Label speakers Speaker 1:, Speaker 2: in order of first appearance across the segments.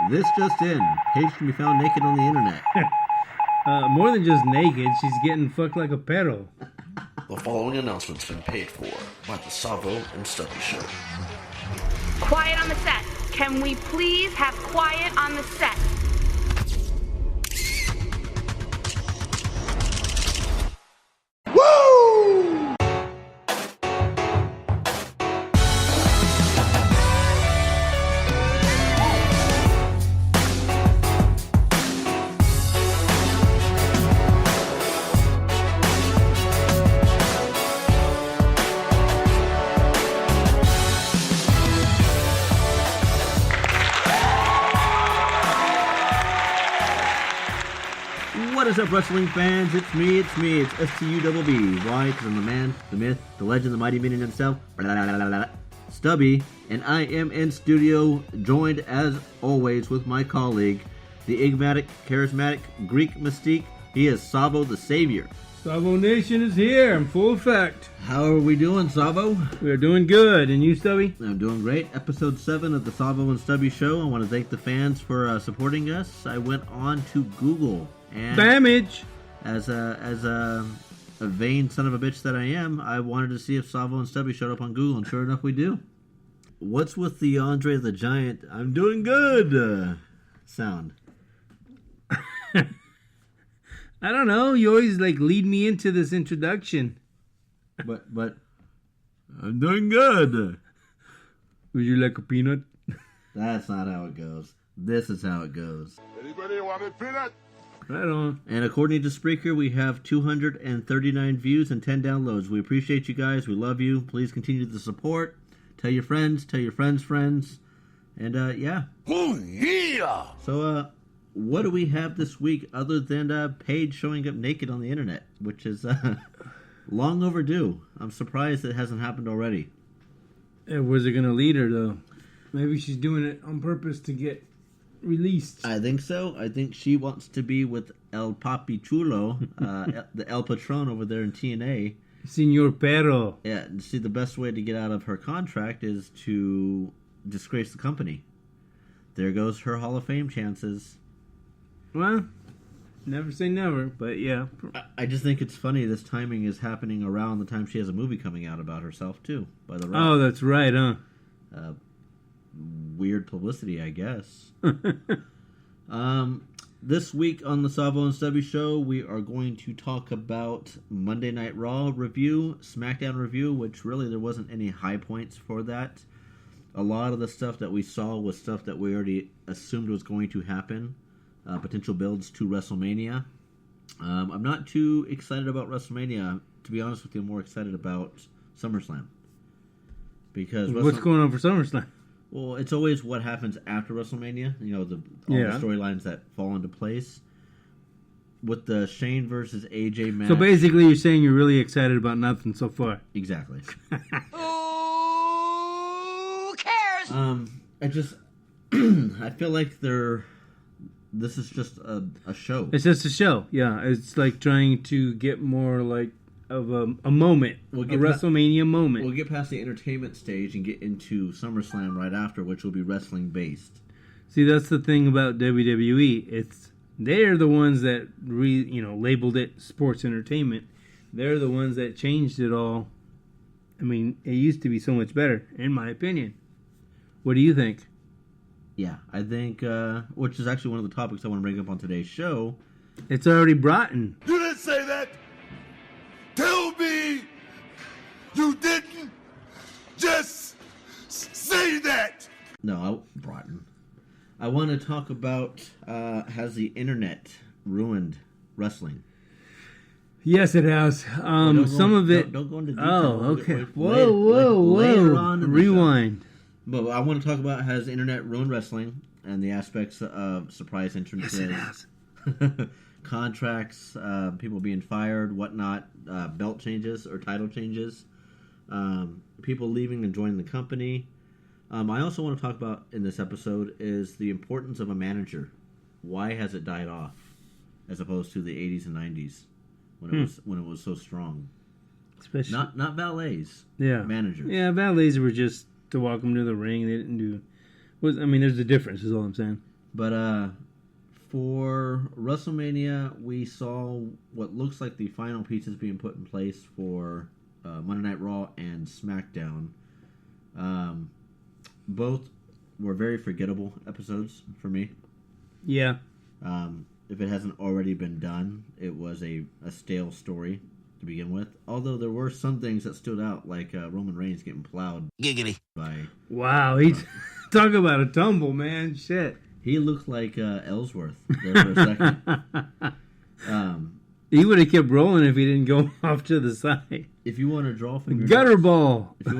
Speaker 1: This just in. Paige can be found naked on the internet.
Speaker 2: More than just naked, she's getting fucked like a perro.
Speaker 3: The following announcement's been paid for by the Savvo and Stubby Show.
Speaker 4: Quiet on the set. Can we please have quiet on the set?
Speaker 1: What is up, wrestling fans? It's me. It's S-T-U-B-B. Why? Because I'm the man, the myth, the legend, the mighty meaning himself, Stubby, and I am in studio, joined as always with my colleague, the enigmatic, charismatic Greek mystique. He is Savvo the Savior.
Speaker 2: Savvo Nation is here in full effect.
Speaker 1: How are we doing, Savvo?
Speaker 2: We are doing good. And you, Stubby?
Speaker 1: I'm doing great. Episode 7 of the Savvo and Stubby Show. I want to thank the fans for supporting us. I went on to Google. And
Speaker 2: Damage!
Speaker 1: As a vain son of a bitch that I am, I wanted to see if Savvo and Stubby showed up on Google, and sure enough, we do. What's with the Andre the Giant, I'm doing good sound?
Speaker 2: I don't know. You always lead me into this introduction.
Speaker 1: But I'm doing good.
Speaker 2: Would you like a peanut?
Speaker 1: That's not how it goes. This is how it goes.
Speaker 5: Anybody want a peanut?
Speaker 2: Right on.
Speaker 1: And according to Spreaker, we have 239 views and 10 downloads. We appreciate you guys. We love you. Please continue the support. Tell your friends. Tell your friends' friends. And, yeah.
Speaker 5: Oh, yeah!
Speaker 1: So, what do we have this week other than Paige showing up naked on the internet, which is long overdue. I'm surprised it hasn't happened already.
Speaker 2: Where's it going to lead her, though? Maybe she's doing it on purpose to get released.
Speaker 1: I think so. I think she wants to be with El Papi Chulo, the El Patron over there in TNA.
Speaker 2: Senor Perro.
Speaker 1: Yeah, see, the best way to get out of her contract is to disgrace the company. There goes her Hall of Fame chances.
Speaker 2: Well, never say never, but yeah.
Speaker 1: I just think it's funny this timing is happening around the time she has a movie coming out about herself, too, by The Rock.
Speaker 2: Oh, that's right, huh?
Speaker 1: Weird publicity, I guess. This week on the Savvo and Stubby Show, we are going to talk about Monday Night Raw review, SmackDown review, which really there wasn't any high points for that. A lot of the stuff that we saw was stuff that we already assumed was going to happen. Potential builds to WrestleMania. I'm not too excited about WrestleMania. To be honest with you, I'm more excited about SummerSlam. Because
Speaker 2: what's going on for SummerSlam?
Speaker 1: Well, it's always what happens after WrestleMania. You know, all the storylines that fall into place. With the Shane versus AJ match.
Speaker 2: So basically you're saying you're really excited about nothing so far.
Speaker 1: Exactly.
Speaker 4: Who cares?
Speaker 1: I feel like this is just a show.
Speaker 2: It's just a show, yeah. It's like trying to get more of a moment, a WrestleMania moment.
Speaker 1: We'll get past the entertainment stage and get into SummerSlam right after, which will be wrestling based.
Speaker 2: See, that's the thing about WWE. They're the ones that labeled it sports entertainment. They're the ones that changed it all. I mean, it used to be so much better, in my opinion. What do you think?
Speaker 1: Yeah, I think, which is actually one of the topics I want to bring up on today's show.
Speaker 2: It's already brought in.
Speaker 5: You didn't say that! Tell me you didn't just say that!
Speaker 1: No, Broughton. I want to talk about, has the internet ruined wrestling?
Speaker 2: Yes, it has. Some of it...
Speaker 1: Don't go into detail.
Speaker 2: Oh, okay. Whoa. Rewind.
Speaker 1: But I want to talk about has internet ruined wrestling and the aspects of surprise entrances.
Speaker 2: Yes, it has.
Speaker 1: Contracts, people being fired, whatnot, belt changes or title changes, people leaving and joining the company. I also want to talk about in this episode is the importance of a manager. Why has it died off as opposed to the 80s and 90s when it was so strong?
Speaker 2: Especially
Speaker 1: not valets, managers.
Speaker 2: Yeah, valets were just to walk them to the ring. They didn't do. There's a difference. Is all I'm saying.
Speaker 1: But for WrestleMania, we saw what looks like the final pieces being put in place for Monday Night Raw and SmackDown. Both were very forgettable episodes for me.
Speaker 2: Yeah.
Speaker 1: If it hasn't already been done, it was a stale story to begin with. Although there were some things that stood out, like Roman Reigns getting plowed.
Speaker 3: Giggity.
Speaker 1: By...
Speaker 2: Wow, talk about a tumble, man. Shit.
Speaker 1: He looked like Ellsworth there for a second.
Speaker 2: He would have kept rolling if he didn't go off to the side.
Speaker 1: If you want to draw from your
Speaker 2: gutter
Speaker 1: notes,
Speaker 2: ball.
Speaker 1: If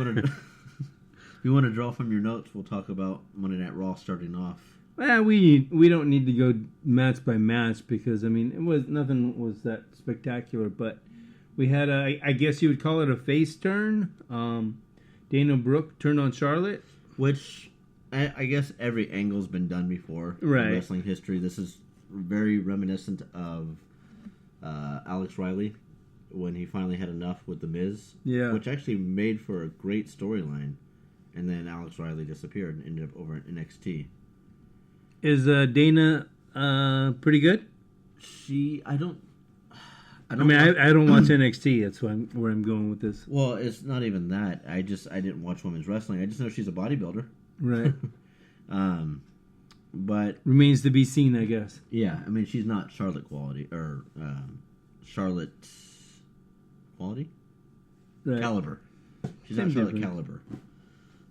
Speaker 1: you want to draw from your notes, we'll talk about Monday Night Raw starting off.
Speaker 2: Well, we don't need to go match by match because nothing was that spectacular. But we had I guess you would call it a face turn. Dana Brooke turned on Charlotte,
Speaker 1: which I guess every angle's been done before in wrestling history. This is very reminiscent of Alex Riley when he finally had enough with The Miz, which actually made for a great storyline. And then Alex Riley disappeared and ended up over at NXT.
Speaker 2: Is Dana pretty good?
Speaker 1: I don't
Speaker 2: I don't watch NXT. That's where I'm going with this.
Speaker 1: Well, it's not even that. I didn't watch women's wrestling. I just know she's a bodybuilder.
Speaker 2: Right.
Speaker 1: But
Speaker 2: remains to be seen, I guess.
Speaker 1: Yeah, I mean, she's not Charlotte quality or Charlotte quality, right. Caliber. She's not Charlotte caliber.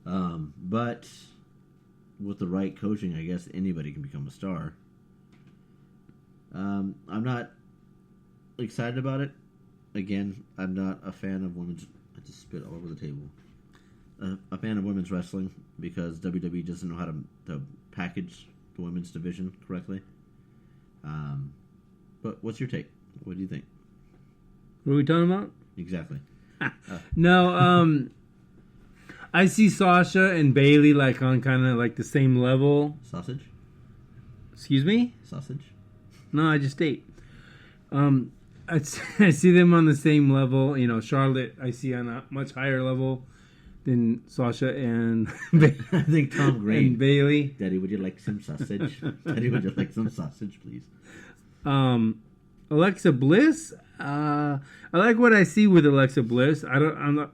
Speaker 1: But with the right coaching, I guess anybody can become a star. I'm not excited about it. Again, I'm not a fan of women's... I just spit all over the table. A fan of women's wrestling because WWE doesn't know how to package the women's division correctly. But what's your take? What do you think?
Speaker 2: What are we talking about?
Speaker 1: Exactly.
Speaker 2: No, I see Sasha and Bayley like on kind of like the same level.
Speaker 1: Sausage?
Speaker 2: Excuse me?
Speaker 1: Sausage?
Speaker 2: No, I just ate. I see them on the same level. You know, Charlotte I see on a much higher level than Sasha and
Speaker 1: I think Tom Green
Speaker 2: and Bayley.
Speaker 1: Daddy, would you like some sausage? Daddy, would you like some sausage, please?
Speaker 2: Alexa Bliss. I like what I see with Alexa Bliss. I'm not.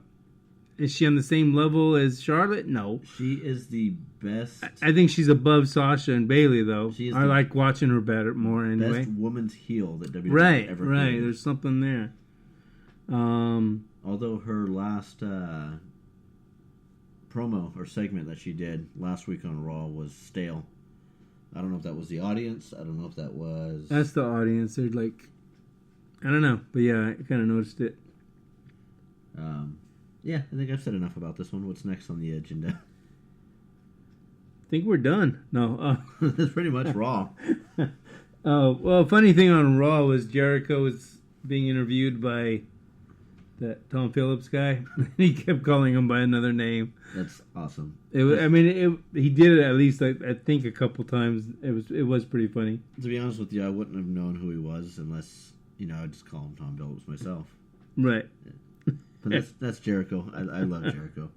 Speaker 2: Is she on the same level as Charlotte? No.
Speaker 1: She is the best.
Speaker 2: I think she's above Sasha and Bayley, though. I like watching her more anyway.
Speaker 1: Best woman's heel that WWE ever
Speaker 2: Right.
Speaker 1: created.
Speaker 2: There's something there.
Speaker 1: Although her last promo or segment that she did last week on Raw was stale. I don't know if that was the audience. I don't know if that was...
Speaker 2: That's the audience. They're like... I don't know. But yeah, I kind of noticed it.
Speaker 1: Yeah, I think I've said enough about this one. What's next on the agenda?
Speaker 2: I think we're done. No.
Speaker 1: That's pretty much Raw.
Speaker 2: Well, funny thing on Raw was Jericho was being interviewed by that Tom Phillips guy. He kept calling him by another name.
Speaker 1: That's awesome.
Speaker 2: He did it at least I think a couple times. It was pretty funny.
Speaker 1: To be honest with you, I wouldn't have known who he was unless I'd just call him Tom Phillips myself.
Speaker 2: Right.
Speaker 1: Yeah. But that's Jericho. I love Jericho.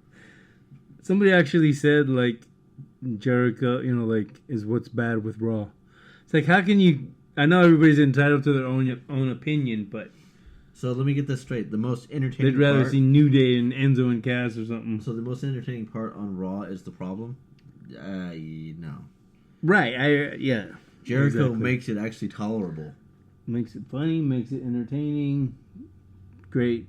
Speaker 2: Somebody actually said like Jericho, is what's bad with Raw. It's like, how can you? I know everybody's entitled to their own opinion, but
Speaker 1: so let me get this straight. The most entertaining.
Speaker 2: They'd rather see New Day and Enzo and Cass or something.
Speaker 1: So the most entertaining part on Raw is the problem. No.
Speaker 2: Right. Yeah.
Speaker 1: Jericho makes it actually tolerable.
Speaker 2: Makes it funny. Makes it entertaining. Great.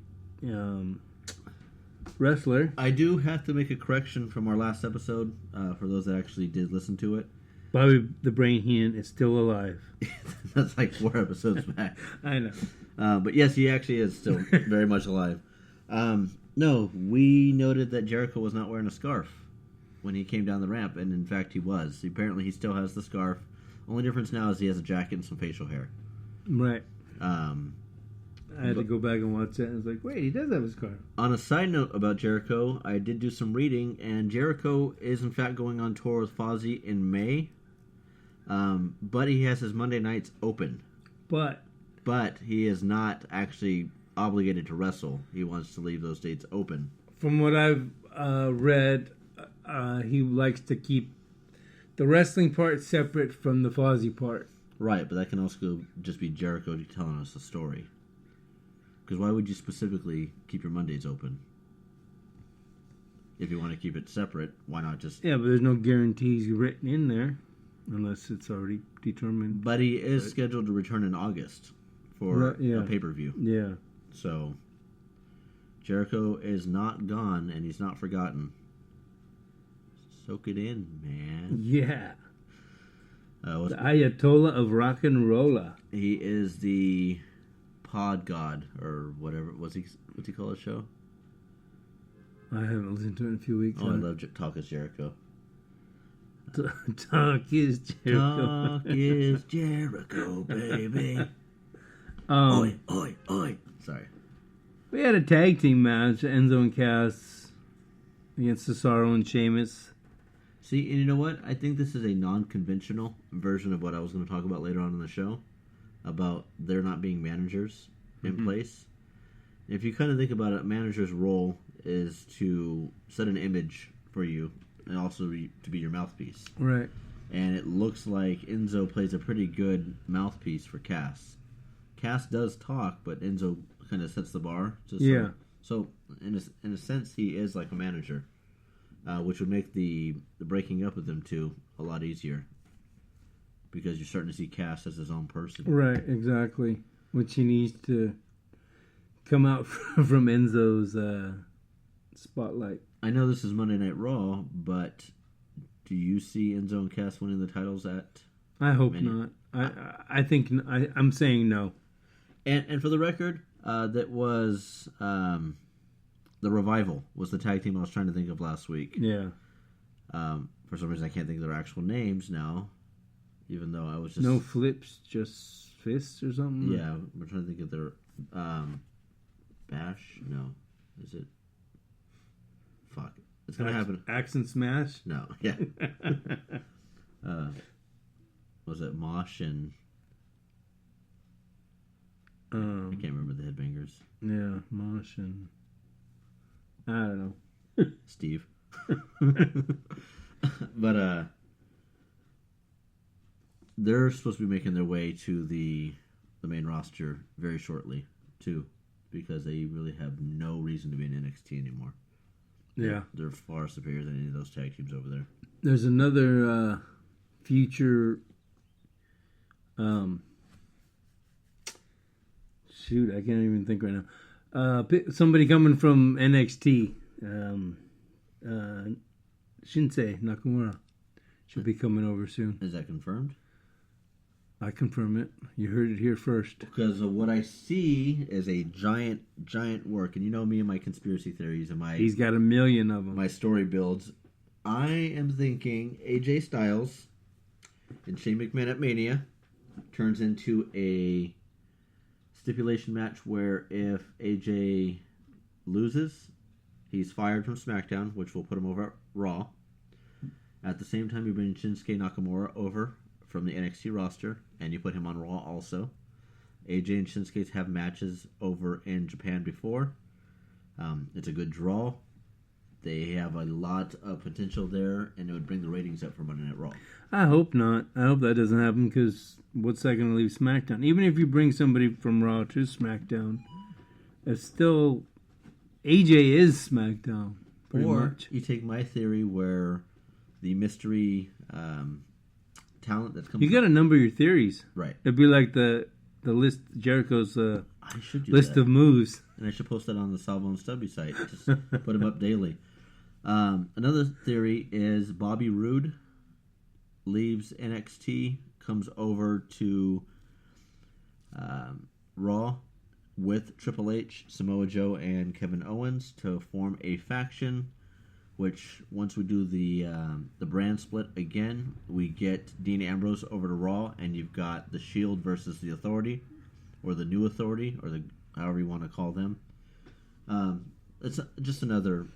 Speaker 2: Wrestler.
Speaker 1: I do have to make a correction from our last episode for those that actually did listen to it.
Speaker 2: Bobby the Brain Heenan is still alive.
Speaker 1: That's like 4 episodes back.
Speaker 2: I know.
Speaker 1: But yes, he actually is still very much alive. No, we noted that Jericho was not wearing a scarf when he came down the ramp, and in fact he was. Apparently he still has the scarf. Only difference now is he has a jacket and some facial hair.
Speaker 2: Right. I had to go back and watch it, and it's like, wait, he does have a scarf.
Speaker 1: On a side note about Jericho, I did do some reading, and Jericho is in fact going on tour with Fozzy in May. But he has his Monday nights open. But he is not actually obligated to wrestle. He wants to leave those dates open.
Speaker 2: From what I've read, he likes to keep the wrestling part separate from the Fozzy part.
Speaker 1: Right, but that can also just be Jericho telling us a story. Because why would you specifically keep your Mondays open? If you want to keep it separate, why not just...
Speaker 2: Yeah, but there's no guarantees written in there, unless it's already determined.
Speaker 1: But he is scheduled to return in August for a pay-per-view.
Speaker 2: Yeah.
Speaker 1: So, Jericho is not gone, and he's not forgotten. Soak it in, man.
Speaker 2: Yeah. The Ayatollah of Rock and Rolla.
Speaker 1: He is the pod god, or whatever. What's he call his show?
Speaker 2: I haven't listened to it in a few weeks.
Speaker 1: Oh, I love Talk is Jericho.
Speaker 2: Talk is Jericho.
Speaker 1: Talk is Jericho, baby.
Speaker 2: Oi,
Speaker 1: oi, oi. Sorry.
Speaker 2: We had a tag team match, Enzo and Cass against Cesaro and Sheamus.
Speaker 1: See, and you know what? I think this is a non-conventional version of what I was going to talk about later on in the show, about there not being managers in place. If you kind of think about it, a manager's role is to set an image for you and also to be your mouthpiece.
Speaker 2: Right. And
Speaker 1: it looks like Enzo plays a pretty good mouthpiece for Cass. Cass does talk, but Enzo kind of sets the bar. So in a sense, he is like a manager, which would make the breaking up of them two a lot easier, because you're starting to see Cass as his own person.
Speaker 2: Right, exactly. Which he needs to come out from Enzo's spotlight.
Speaker 1: I know this is Monday Night Raw, but do you see Enzo and Cass winning the titles at...
Speaker 2: I hope not. I think... I'm saying no.
Speaker 1: And for the record, that was... The Revival was the tag team I was trying to think of last week.
Speaker 2: Yeah.
Speaker 1: For some reason, I can't think of their actual names now, even though I was just...
Speaker 2: No flips, just fists or something?
Speaker 1: Yeah, we're trying to think of their... Bash? No. Is it... Fuck. It's going to happen.
Speaker 2: Axe and Smash?
Speaker 1: No. Yeah. Was it Mosh and... I can't remember the headbangers.
Speaker 2: Yeah, Mosh and... I don't know.
Speaker 1: Steve. But they're supposed to be making their way to the main roster very shortly, too, because they really have no reason to be in NXT anymore.
Speaker 2: Yeah.
Speaker 1: They're far superior than any of those tag teams over there.
Speaker 2: There's another future... shoot, I can't even think right now. Somebody coming from NXT. Shinsei Nakamura should be coming over soon.
Speaker 1: Is that confirmed?
Speaker 2: I confirm it. You heard it here first.
Speaker 1: Because what I see is a giant work. And you know me and my conspiracy theories and my...
Speaker 2: He's got 1 million of them.
Speaker 1: My story builds. I am thinking AJ Styles and Shane McMahon at Mania turns into a stipulation match where if AJ loses, he's fired from SmackDown, which will put him over at Raw. At the same time, you bring Shinsuke Nakamura over from the NXT roster, and you put him on Raw also. AJ and Shinsuke have matches over in Japan before. It's a good draw. They have a lot of potential there, and it would bring the ratings up for Monday Night Raw.
Speaker 2: I hope not. I hope that doesn't happen, because what's that going to leave SmackDown? Even if you bring somebody from Raw to SmackDown, it's still... AJ is SmackDown, pretty much.
Speaker 1: You take my theory where the mystery talent that's coming...
Speaker 2: You got to number your theories.
Speaker 1: Right.
Speaker 2: It'd be like the list, Jericho's
Speaker 1: I should do
Speaker 2: list
Speaker 1: that.
Speaker 2: of moves.
Speaker 1: And I should post that on the Savvo and Stubby site. Just put them up daily. Another theory is Bobby Roode leaves NXT, comes over to Raw with Triple H, Samoa Joe, and Kevin Owens to form a faction, which once we do the brand split again, we get Dean Ambrose over to Raw, and you've got the Shield versus the Authority, or the New Authority, or the however you want to call them. It's just another...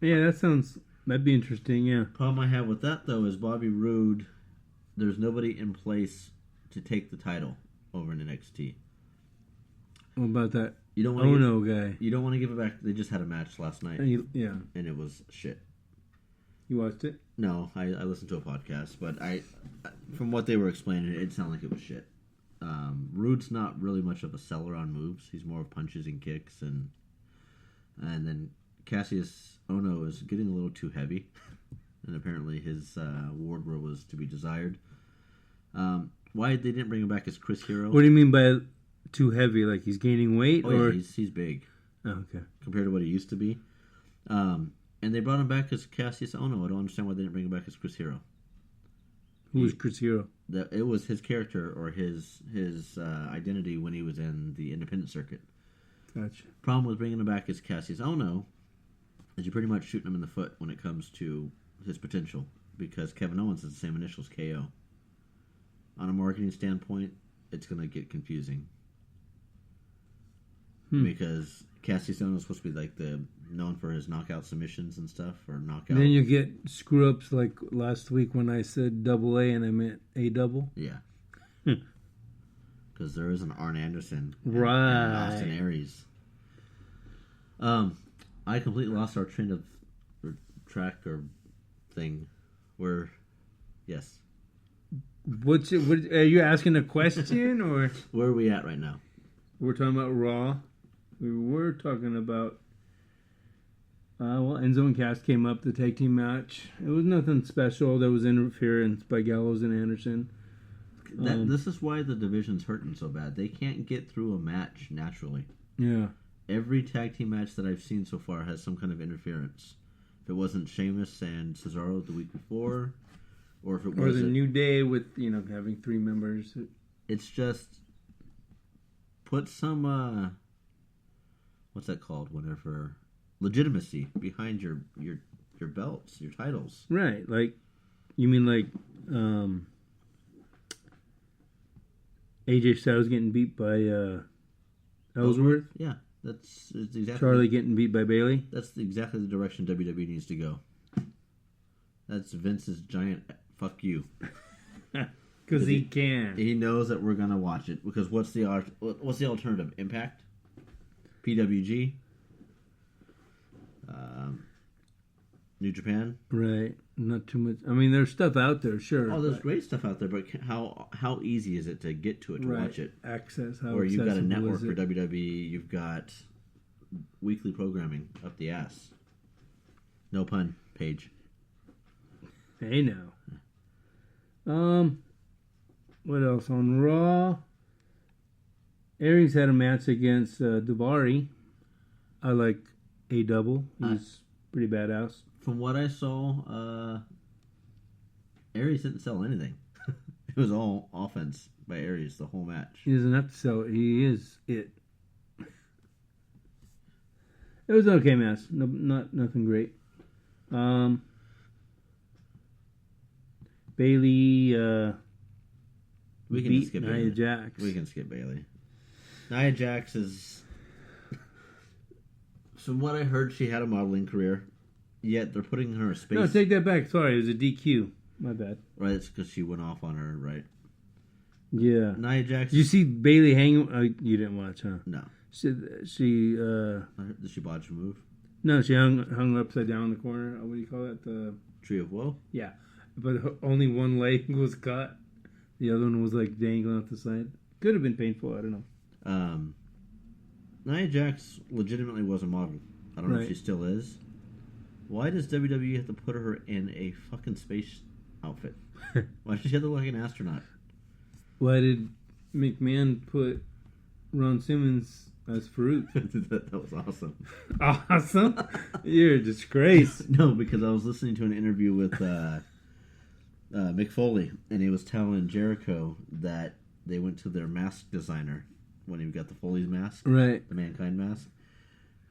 Speaker 2: Yeah, that'd be interesting, yeah.
Speaker 1: Problem I have with that, though, is Bobby Roode, there's nobody in place to take the title over in NXT.
Speaker 2: What about that
Speaker 1: guy? You don't want to give it back. They just had a match last night.
Speaker 2: Yeah.
Speaker 1: And it was shit.
Speaker 2: You watched it?
Speaker 1: No, I listened to a podcast, but from what they were explaining, it sounded like it was shit. Rude's not really much of a seller on moves. He's more of punches and kicks, and then Cassius Ohno is getting a little too heavy, and apparently his wardrobe was to be desired. Why they didn't bring him back as Chris Hero?
Speaker 2: What do you mean by too heavy? Like he's gaining weight?
Speaker 1: Oh,
Speaker 2: or
Speaker 1: yeah, he's big.
Speaker 2: Oh, okay.
Speaker 1: Compared to what he used to be. And they brought him back as Cassius Ohno. I don't understand why they didn't bring him back as Chris Hero.
Speaker 2: Who was Chris Hero?
Speaker 1: It was his character or his identity when he was in the independent circuit.
Speaker 2: Gotcha.
Speaker 1: Problem with bringing him back as Cassius Ohno is you're pretty much shooting him in the foot when it comes to his potential, because Kevin Owens has the same initials, KO. On a marketing standpoint, it's going to get confusing. Because Cassius Ohno is supposed to be like known for his knockout submissions and stuff, or knockout.
Speaker 2: And then you get screw ups like last week when I said double A and I meant A double.
Speaker 1: Yeah. Because there is an Arn Anderson
Speaker 2: Right.
Speaker 1: and Austin Aries. I completely lost our train of track or thing. Where, yes.
Speaker 2: What are you asking a question or
Speaker 1: Where are we at right now?
Speaker 2: we're talking about Raw? We were talking about Enzo and Cass came up, the tag team match. It was nothing special. There was interference by Gallows and Anderson.
Speaker 1: This is why the division's hurting so bad. They can't get through a match naturally.
Speaker 2: Yeah.
Speaker 1: Every tag team match that I've seen so far has some kind of interference. If it wasn't Sheamus and Cesaro the week before, or if it
Speaker 2: Or
Speaker 1: was
Speaker 2: the New Day with, having 3 members.
Speaker 1: it's just put some what's that called? Whenever legitimacy behind your belts, your titles.
Speaker 2: Right. Like, you mean like AJ Styles getting beat by Ellsworth?
Speaker 1: Yeah, that's exactly.
Speaker 2: Charlie getting beat by Bailey?
Speaker 1: That's exactly the direction WWE needs to go. That's Vince's giant fuck you.
Speaker 2: Because he can.
Speaker 1: He knows that we're gonna watch it because what's the alternative? Impact, PWG, New Japan.
Speaker 2: Right. Not too much. I mean, there's stuff out there, sure.
Speaker 1: Oh, there's great stuff out there, but how easy is it to get to it to watch it?
Speaker 2: Access. How
Speaker 1: Or you've got a
Speaker 2: accessible
Speaker 1: network
Speaker 2: is
Speaker 1: for
Speaker 2: it?
Speaker 1: WWE. You've got weekly programming up the ass. No pun, Paige.
Speaker 2: Hey now. What else on Raw? Aries had a match against Daivari. I like A double. He's pretty badass.
Speaker 1: From what I saw, Aries didn't sell anything. It was all offense by Aries the whole match.
Speaker 2: He doesn't have to sell it. He is it. It was an okay match. No, nothing great. Bailey
Speaker 1: We can
Speaker 2: beat
Speaker 1: skip
Speaker 2: Nia
Speaker 1: Bailey.
Speaker 2: Jax.
Speaker 1: We can skip Bailey. Nia Jax is, from what I heard, she had a modeling career. Yet they're putting her in a space.
Speaker 2: No, take that back. Sorry, it was a DQ. My bad.
Speaker 1: Right, it's because she went off on her. Right.
Speaker 2: Yeah.
Speaker 1: Nia Jax.
Speaker 2: Did you see Bailey hang? You didn't watch, huh?
Speaker 1: No.
Speaker 2: She
Speaker 1: Did she botch a move?
Speaker 2: no, she hung upside down in the corner. What do you call that? The
Speaker 1: Tree of Woe.
Speaker 2: yeah, but only one leg was cut. The other one was like dangling off the side. Could have been painful. I don't know.
Speaker 1: Nia Jax legitimately was a model. I don't know if
Speaker 2: Right.
Speaker 1: she still is. Why does WWE have to put her in a fucking space outfit? Why does she have to look like an astronaut?
Speaker 2: Why did McMahon put Ron Simmons as Farouk?
Speaker 1: that was awesome.
Speaker 2: Awesome. You're a disgrace.
Speaker 1: No, because I was listening to an interview with Mick Foley, and he was telling Jericho that they went to their mask designer when he got the Foley's mask,
Speaker 2: Right.
Speaker 1: the Mankind mask.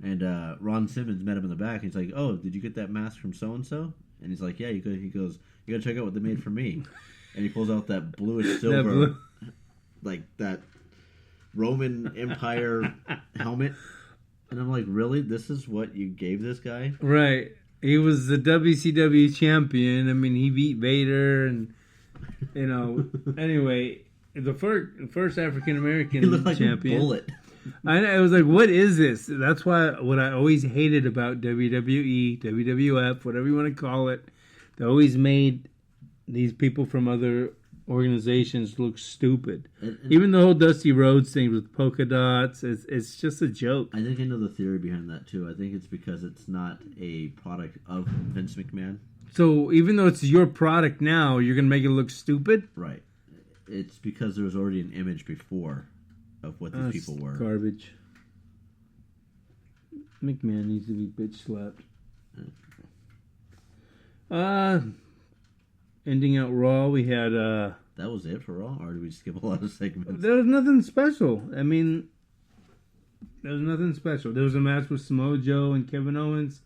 Speaker 1: And Ron Simmons met him in the back. And he's like, "Oh, did you get that mask from so and so?" And he's like, "Yeah, you could." He goes, "You gotta check out what they made for me." And he pulls out that bluish silver, like that Roman Empire helmet. And I'm like, "Really? This is what you gave this guy?"
Speaker 2: Right. He was the WCW champion. I mean, he beat Vader, and Anyway, the first African
Speaker 1: He
Speaker 2: American
Speaker 1: looked like
Speaker 2: champion.
Speaker 1: a bullet.
Speaker 2: I was like, what is this? That's what I always hated about WWE, WWF, whatever you want to call it. They always made these people from other organizations look stupid. Even the whole Dusty Rhodes thing with polka dots, it's just a joke.
Speaker 1: I think I know the theory behind that too. I think it's because it's not a product of Vince McMahon.
Speaker 2: So even though it's your product now, you're going to make it look stupid?
Speaker 1: Right. It's because there was already an image before of what these people were.
Speaker 2: Garbage. McMahon needs to be bitch slapped. Ending out Raw, we had
Speaker 1: that was it for Raw, or did we skip a lot of segments?
Speaker 2: There was nothing special. I mean, there was nothing special. There was a match with Samoa Joe and Kevin Owens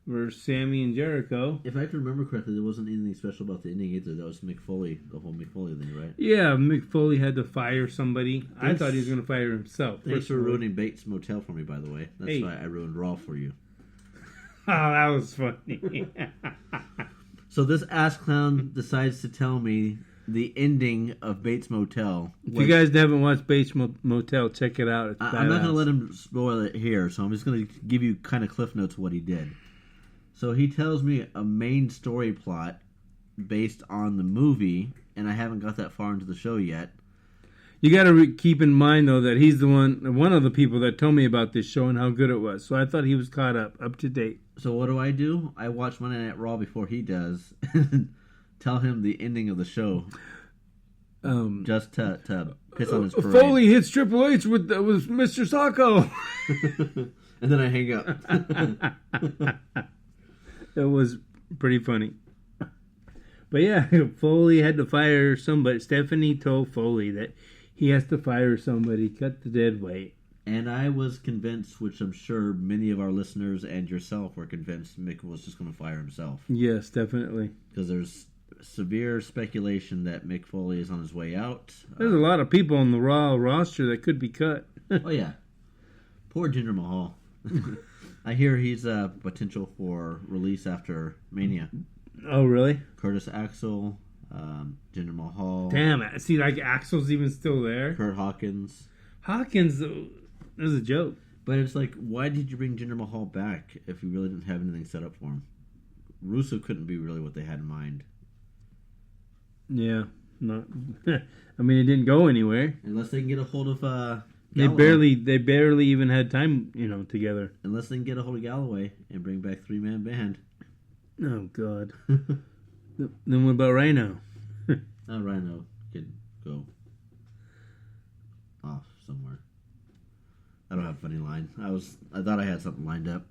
Speaker 2: versus Sammy and Jericho.
Speaker 1: If I can remember correctly, there wasn't anything special about the ending either. That was Mick Foley, the whole Mick Foley thing, right?
Speaker 2: Yeah, Mick Foley had to fire somebody. I thought he was going to fire himself.
Speaker 1: Thanks for ruining Bates Motel for me, by the way. That's why I ruined Raw for you.
Speaker 2: Oh, that was funny.
Speaker 1: So this ass clown decides to tell me the ending of Bates Motel.
Speaker 2: If you guys haven't watched Bates Motel, check it out. It's
Speaker 1: I'm not going to let him spoil it here, so I'm just going to give you kind of cliff notes of what he did. So he tells me a main story plot based on the movie, and I haven't got that far into the show yet.
Speaker 2: You got to keep in mind, though, that he's one of the people that told me about this show and how good it was. So I thought he was caught up to date.
Speaker 1: So what do? I watch Monday Night Raw before he does, and tell him the ending of the show, just to piss on his parade.
Speaker 2: Foley hits Triple H with Mr. Sacco.
Speaker 1: And then I hang up.
Speaker 2: It was pretty funny. But yeah, Foley had to fire somebody. Stephanie told Foley that he has to fire somebody, cut the dead weight.
Speaker 1: And I was convinced, which I'm sure many of our listeners and yourself were convinced, Mick was just going to fire himself.
Speaker 2: Yes, definitely.
Speaker 1: Because there's severe speculation that Mick Foley is on his way out.
Speaker 2: There's a lot of people on the Raw roster that could be cut.
Speaker 1: Oh, yeah. Poor Jinder Mahal. I hear he's a potential for release after Mania.
Speaker 2: Oh, really?
Speaker 1: Curtis Axel, Jinder Mahal.
Speaker 2: Damn it. See, like, Axel's even still there.
Speaker 1: Kurt Hawkins.
Speaker 2: Hawkins is a joke.
Speaker 1: But it's like, why did you bring Jinder Mahal back if you really didn't have anything set up for him? Russo couldn't be really what they had in mind.
Speaker 2: Yeah. Not. I mean, it didn't go anywhere.
Speaker 1: Unless they can get a hold of
Speaker 2: Galloway. They barely even had time, together.
Speaker 1: Unless they can get a hold of Galloway and bring back 3-man band.
Speaker 2: Oh, God. Then what about Rhino?
Speaker 1: Rhino could go off somewhere. I don't have a funny line. I thought I had something lined up.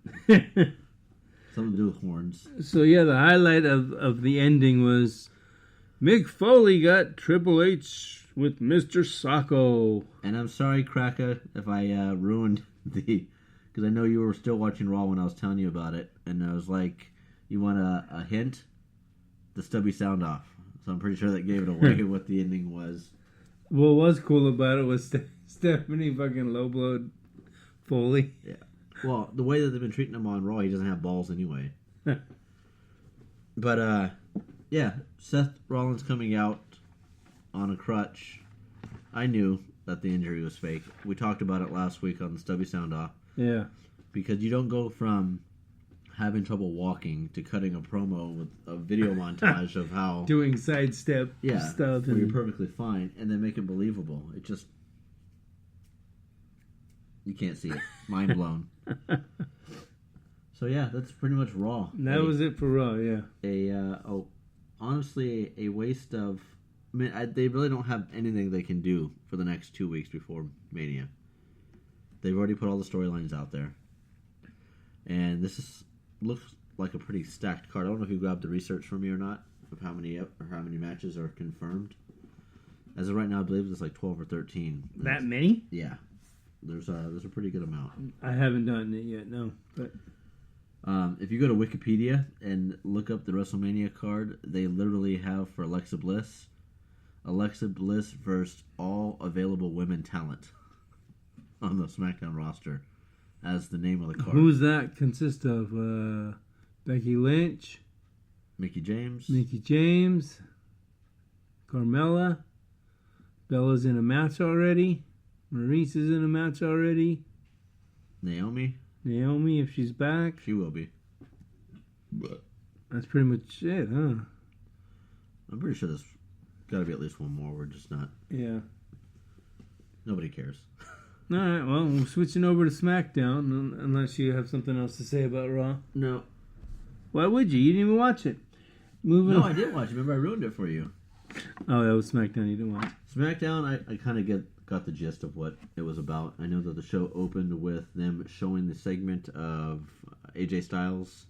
Speaker 1: Something to do with horns.
Speaker 2: So, yeah, the highlight of the ending was Mick Foley got Triple H with Mr. Sacco.
Speaker 1: And I'm sorry, Kraka, if I ruined the... Because I know you were still watching Raw when I was telling you about it. And I was like, you want a hint? The stubby sound off. So I'm pretty sure that gave it away what the ending was.
Speaker 2: What was cool about it was Stephanie fucking low-blowed Foley.
Speaker 1: Yeah. Well, the way that they've been treating him on Raw, he doesn't have balls anyway. But, yeah, Seth Rollins coming out on a crutch. I knew that the injury was fake. We talked about it last week on the Stubby Sound Off.
Speaker 2: Yeah.
Speaker 1: Because you don't go from having trouble walking to cutting a promo with a video montage of how...
Speaker 2: doing sidestep stuff.
Speaker 1: Where you're perfectly fine, and then make it believable. It just... You can't see it. Mind blown. So yeah, that's pretty much Raw.
Speaker 2: That was it for Raw, yeah.
Speaker 1: Honestly, a waste of... I mean, they really don't have anything they can do for the next 2 weeks before Mania. They've already put all the storylines out there. And this looks like a pretty stacked card. I don't know if you grabbed the research from me or not, of how many matches are confirmed. As of right now, I believe it's like 12 or 13.
Speaker 2: That many?
Speaker 1: Yeah. There's a pretty good amount.
Speaker 2: I haven't done it yet, no. But
Speaker 1: if you go to Wikipedia and look up the WrestleMania card, they literally have for Alexa Bliss versus all available women talent on the SmackDown roster as the name of the card.
Speaker 2: Who's that consist of? Becky Lynch,
Speaker 1: Mickie James,
Speaker 2: Carmella, Bella's in a match already, Maurice is in a match already,
Speaker 1: Naomi,
Speaker 2: if she's back.
Speaker 1: she will be.
Speaker 2: That's pretty much it, huh?
Speaker 1: I'm pretty sure there's got to be at least one more. We're just not.
Speaker 2: Yeah.
Speaker 1: Nobody cares.
Speaker 2: All right, well, we're switching over to SmackDown, unless you have something else to say about Raw.
Speaker 1: No.
Speaker 2: Why would you? You didn't even watch it. Moving
Speaker 1: No,
Speaker 2: on.
Speaker 1: I did watch it. Remember, I ruined it for you.
Speaker 2: Oh, that was SmackDown. You didn't watch.
Speaker 1: SmackDown, I kind of got the gist of what it was about. I know that the show opened with them showing the segment of AJ Styles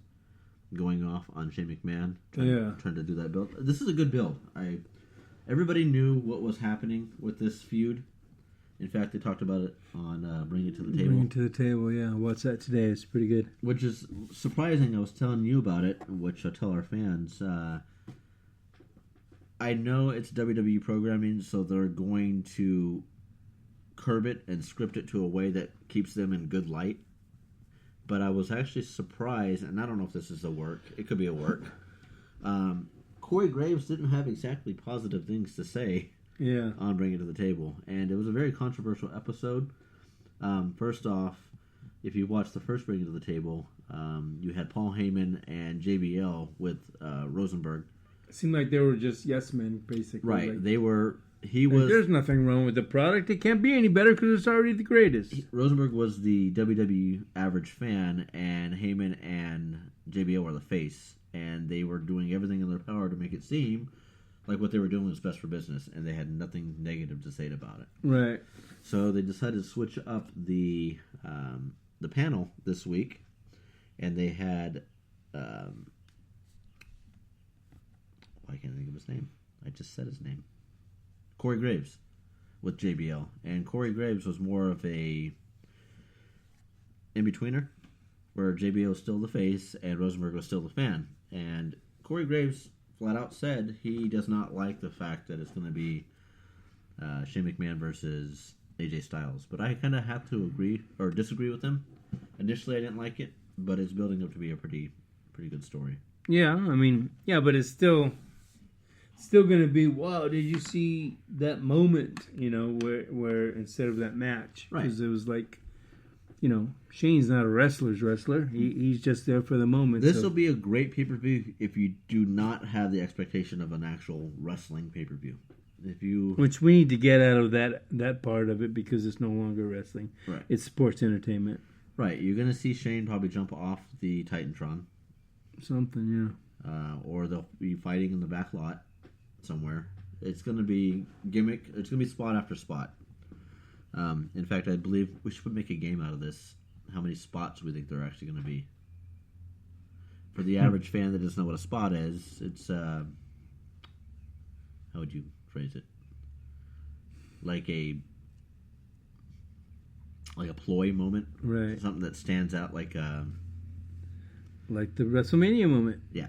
Speaker 1: going off on Shane McMahon, trying to do that build. This is a good build. Everybody knew what was happening with this feud. In fact, they talked about it on Bring It to the Table.
Speaker 2: Bring It to the Table, yeah. Watch that today. It's pretty good.
Speaker 1: Which is surprising. I was telling you about it, which I'll tell our fans. I know it's WWE programming, so they're going to curb it and script it to a way that keeps them in good light. But I was actually surprised, and I don't know if this is a work. It could be a work. Corey Graves didn't have exactly positive things to say on Bring It to the Table. And it was a very controversial episode. First off, if you watch the first Bring It to the Table, you had Paul Heyman and JBL with Rosenberg.
Speaker 2: It seemed like they were just yes men, basically.
Speaker 1: Right.
Speaker 2: Like,
Speaker 1: They were...
Speaker 2: There's nothing wrong with the product. It can't be any better because it's already the greatest.
Speaker 1: Rosenberg was the WWE average fan, and Heyman and JBL were the face. And they were doing everything in their power to make it seem like what they were doing was best for business, and they had nothing negative to say about it.
Speaker 2: Right.
Speaker 1: So they decided to switch up the panel this week, and they had why can't I think of his name? I just said his name. Corey Graves with JBL, and Corey Graves was more of a in-betweener, where JBL was still the face and Rosenberg was still the fan. And Corey Graves flat out said he does not like the fact that it's going to be Shane McMahon versus AJ Styles. But I kind of have to agree or disagree with him. Initially, I didn't like it, but it's building up to be a pretty good story.
Speaker 2: Yeah, I mean, but it's still going to be, wow, did you see that moment, where instead of that match?
Speaker 1: Right.
Speaker 2: Because it was like, Shane's not a wrestler's wrestler. He's just there for the moment.
Speaker 1: This will be a great pay-per-view if you do not have the expectation of an actual wrestling pay-per-view.
Speaker 2: Which we need to get out of that part of it because it's no longer wrestling.
Speaker 1: Right.
Speaker 2: It's sports entertainment.
Speaker 1: Right. You're going to see Shane probably jump off the Titantron.
Speaker 2: Something, yeah.
Speaker 1: Or they'll be fighting in the back lot somewhere. It's going to be gimmick. It's going to be spot after spot. In fact, I believe we should make a game out of this. How many spots we think there are actually going to be. For the average fan that doesn't know what a spot is, it's, how would you phrase it? Like a ploy moment.
Speaker 2: Right.
Speaker 1: Something that stands out like the
Speaker 2: WrestleMania moment.
Speaker 1: Yeah.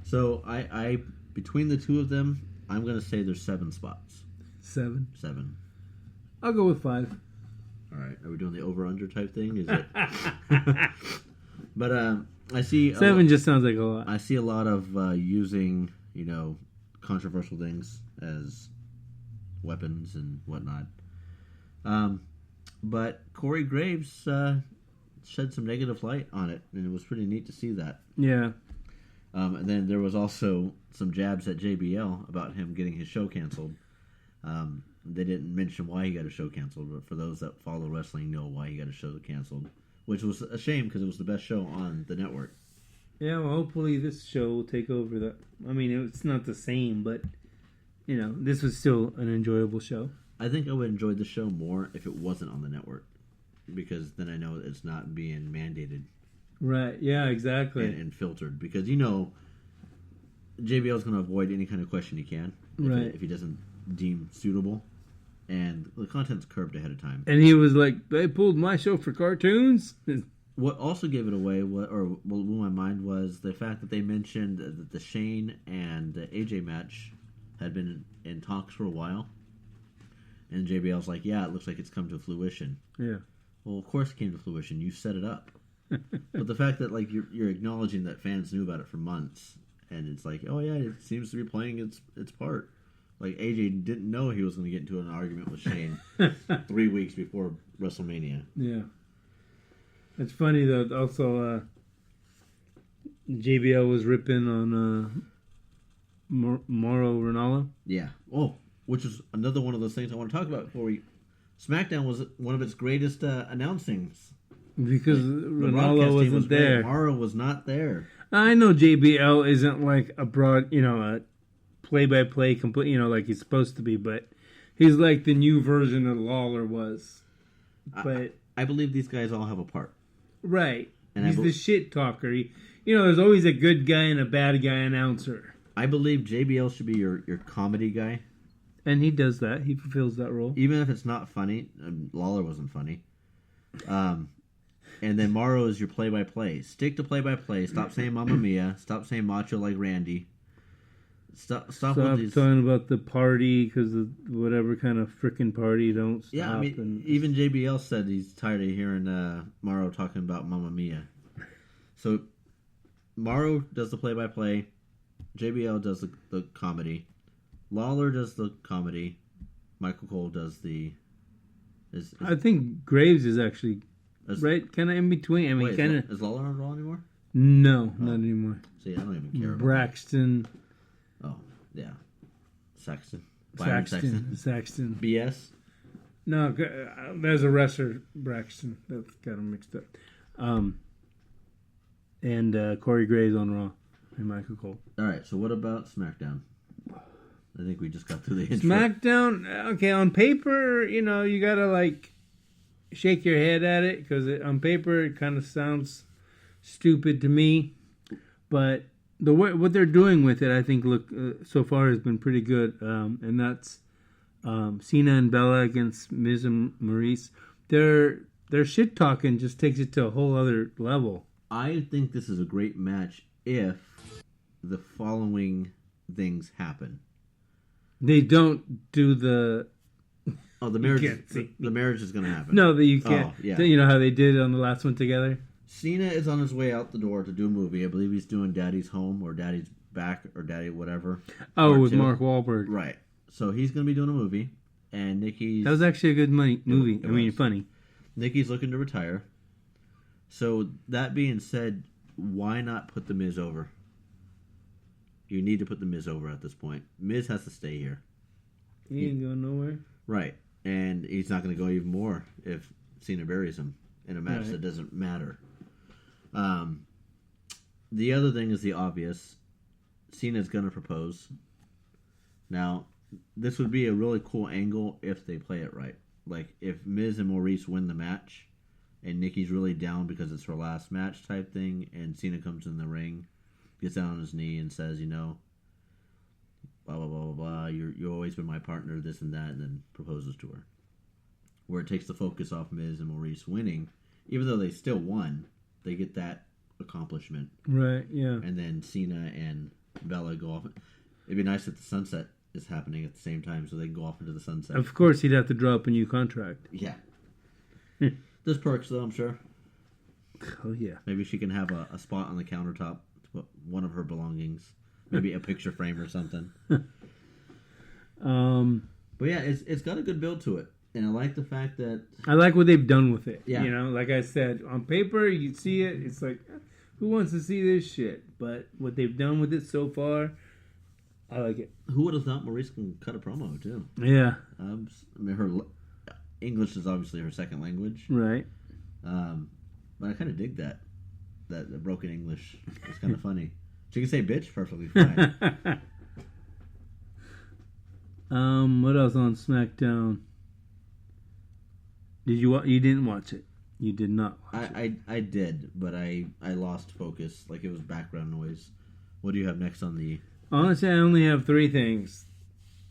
Speaker 1: So I between the two of them, I'm going to say there's 7 spots.
Speaker 2: 7?
Speaker 1: 7.
Speaker 2: I'll go with 5.
Speaker 1: All right. Are we doing the over-under type thing? Is it? But I see...
Speaker 2: 7 just sounds like a lot.
Speaker 1: I see a lot of using, controversial things as weapons and whatnot. But Corey Graves shed some negative light on it, and it was pretty neat to see that.
Speaker 2: Yeah.
Speaker 1: And then there was also some jabs at JBL about him getting his show canceled. They didn't mention why he got a show canceled, but for those that follow wrestling know why he got a show canceled, which was a shame because it was the best show on the network.
Speaker 2: Yeah, well, hopefully this show will take over that. I mean, it's not the same, but, this was still an enjoyable show.
Speaker 1: I think I would enjoy the show more if it wasn't on the network, because then I know it's not being mandated.
Speaker 2: Right, yeah, exactly.
Speaker 1: And filtered, because, JBL is going to avoid any kind of question he can if he doesn't deem suitable. And the content's curbed ahead of time.
Speaker 2: And he was like, they pulled my show for cartoons?
Speaker 1: What also gave it away, blew my mind, was the fact that they mentioned that the Shane and the AJ match had been in talks for a while. And JBL's like, yeah, it looks like it's come to fruition.
Speaker 2: Yeah.
Speaker 1: Well, of course it came to fruition. You set it up. But the fact that you're acknowledging that fans knew about it for months, and it's like, oh yeah, it seems to be playing its part. Like, AJ didn't know he was going to get into an argument with Shane 3 weeks before WrestleMania.
Speaker 2: Yeah. It's funny, though, also, JBL was ripping on Mauro Ranallo.
Speaker 1: Yeah. Oh, which is another one of those things I want to talk about before we. SmackDown was one of its greatest announcings.
Speaker 2: Because
Speaker 1: The
Speaker 2: Ranallo
Speaker 1: broadcast team
Speaker 2: wasn't
Speaker 1: was great.
Speaker 2: there.
Speaker 1: Mauro was not there.
Speaker 2: I know JBL isn't like a broad, a play-by-play complete, like he's supposed to be, but he's like the new version of Lawler was. But
Speaker 1: I believe these guys all have a part.
Speaker 2: right,
Speaker 1: And
Speaker 2: he's the shit talker. There's always a good guy and a bad guy announcer,
Speaker 1: I believe JBL should be your comedy guy.
Speaker 2: and he does that. He fulfills that role.
Speaker 1: Even if it's not funny. Lawler wasn't funny. And then Mauro is your play-by-play. Stick to play-by-play. Stop saying Mamma Mia. Stop saying Macho like Randy. Stop with these.
Speaker 2: talking about the party because of whatever kind of frickin' party. Don't stop.
Speaker 1: Yeah, I mean, even JBL said he's tired of hearing Mauro talking about Mamma Mia. So Mauro does the play-by-play. JBL does the comedy. Lawler does the comedy. Michael Cole does the.
Speaker 2: I think Graves is actually right, kind of in between. I mean,
Speaker 1: wait,
Speaker 2: kind of.
Speaker 1: is Lawler on Raw anymore?
Speaker 2: No, not anymore.
Speaker 1: See, I don't even care about
Speaker 2: Braxton.
Speaker 1: Oh, yeah. Saxton. Byron
Speaker 2: Saxton.
Speaker 1: BS?
Speaker 2: No, there's a wrestler, Braxton. That's got him mixed up. And Corey Graves on Raw. And Michael Cole.
Speaker 1: All right, so what about SmackDown? I think we just got through the intro.
Speaker 2: SmackDown, okay, on paper, you got to, shake your head at it because on paper it kind of sounds stupid to me. But what they're doing with it, I think, so far has been pretty good. And that's Cena and Bella against Miz and Maurice. Their shit talking just takes it to a whole other level.
Speaker 1: I think this is a great match if the following things happen.
Speaker 2: They don't do the...
Speaker 1: Oh, the marriage is going to happen.
Speaker 2: No, that you can't.
Speaker 1: Oh, yeah.
Speaker 2: You know how they did on the last one together?
Speaker 1: Cena is on his way out the door to do a movie. I believe he's doing Daddy's Home or Daddy's Back or Daddy whatever.
Speaker 2: Oh, with Mark Wahlberg.
Speaker 1: Right. So he's going to be doing a movie, and Nikki's...
Speaker 2: That was actually a good movie. Funny.
Speaker 1: Nikki's looking to retire. So, that being said, why not put The Miz over? You need to put The Miz over at this point. Miz has to stay here.
Speaker 2: He ain't going nowhere.
Speaker 1: Right. And he's not going to go even more if Cena buries him in a match that doesn't matter. The other thing is the obvious. Cena's going to propose. Now, this would be a really cool angle if they play it right. Like, if Miz and Maurice win the match, and Nikki's really down because it's her last match type thing, and Cena comes in the ring, gets down on his knee and says, blah, blah, blah, blah, blah, you've always been my partner, this and that, and then proposes to her. Where it takes the focus off Miz and Maurice winning, even though they still won, they get that accomplishment.
Speaker 2: Right, yeah.
Speaker 1: And then Cena and Bella go off. It'd be nice if the sunset is happening at the same time so they can go off into the sunset.
Speaker 2: Of course, he'd have to draw up a new contract.
Speaker 1: Yeah. There's perks, though, I'm sure.
Speaker 2: Oh, yeah.
Speaker 1: Maybe she can have a spot on the countertop to put one of her belongings. Maybe a picture frame or something. But yeah, it's got a good build to it. And I like the fact that...
Speaker 2: I like what they've done with it.
Speaker 1: Yeah.
Speaker 2: Like I said, on paper, you see it, it's like, who wants to see this shit? But what they've done with it so far, I like it.
Speaker 1: Who would have thought Maurice can cut a promo, too?
Speaker 2: Yeah.
Speaker 1: Her English is obviously her second language.
Speaker 2: Right.
Speaker 1: But I kind of dig that broken English. It's kind of funny. She can say bitch perfectly fine.
Speaker 2: What else on SmackDown? You didn't watch it. You did not watch it.
Speaker 1: I did, but I lost focus. Like it was background noise. What do you have next on the...
Speaker 2: Honestly, I only have 3 things.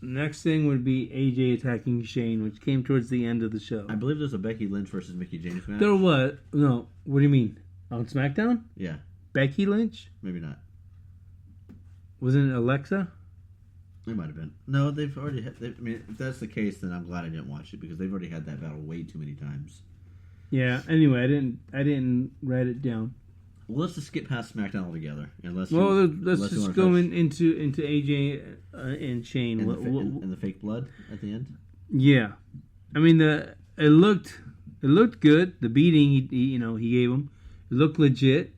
Speaker 2: Next thing would be AJ attacking Shane, which came towards the end of the show.
Speaker 1: I believe there's a Becky Lynch versus Mickie James match.
Speaker 2: There was. No, what do you mean? On SmackDown?
Speaker 1: Yeah.
Speaker 2: Becky Lynch?
Speaker 1: Maybe not.
Speaker 2: Wasn't it Alexa?
Speaker 1: It might have been. No, they've already had... if that's the case, then I'm glad I didn't watch it, because they've already had that battle way too many times.
Speaker 2: Yeah, anyway, I didn't write it down.
Speaker 1: Well, let's just skip past SmackDown altogether.
Speaker 2: Let's just go into AJ and Shane.
Speaker 1: And the fake blood at the end?
Speaker 2: Yeah. I mean, it looked good. The beating he gave him. It looked legit.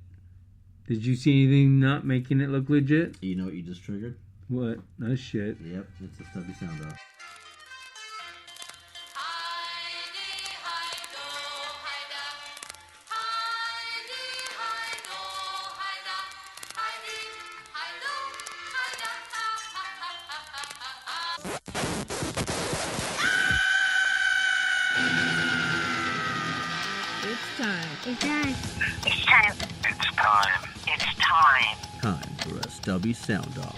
Speaker 2: Did you see anything not making it look legit?
Speaker 1: You know what you just triggered?
Speaker 2: What? No shit.
Speaker 1: Yep, it's a stubby sound off. Time for a stubby sound off.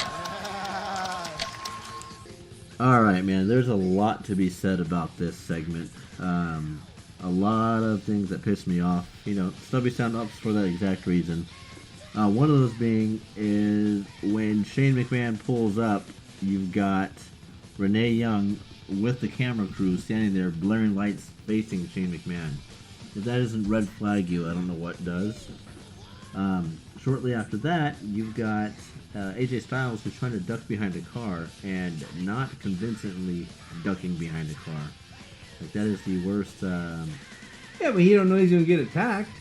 Speaker 1: Alright, man, there's a lot to be said about this segment. A lot of things that piss me off. You know, stubby sound offs for that exact reason. One of those being is when Shane McMahon pulls up, you've got Renee Young with the camera crew standing there, blaring lights facing Shane McMahon. If that isn't red flag you, I don't know what does. Shortly after that, you've got AJ Styles who's trying to duck behind a car and not convincingly ducking behind a car. Like, that is the worst.
Speaker 2: Yeah, but he don't know he's gonna get attacked.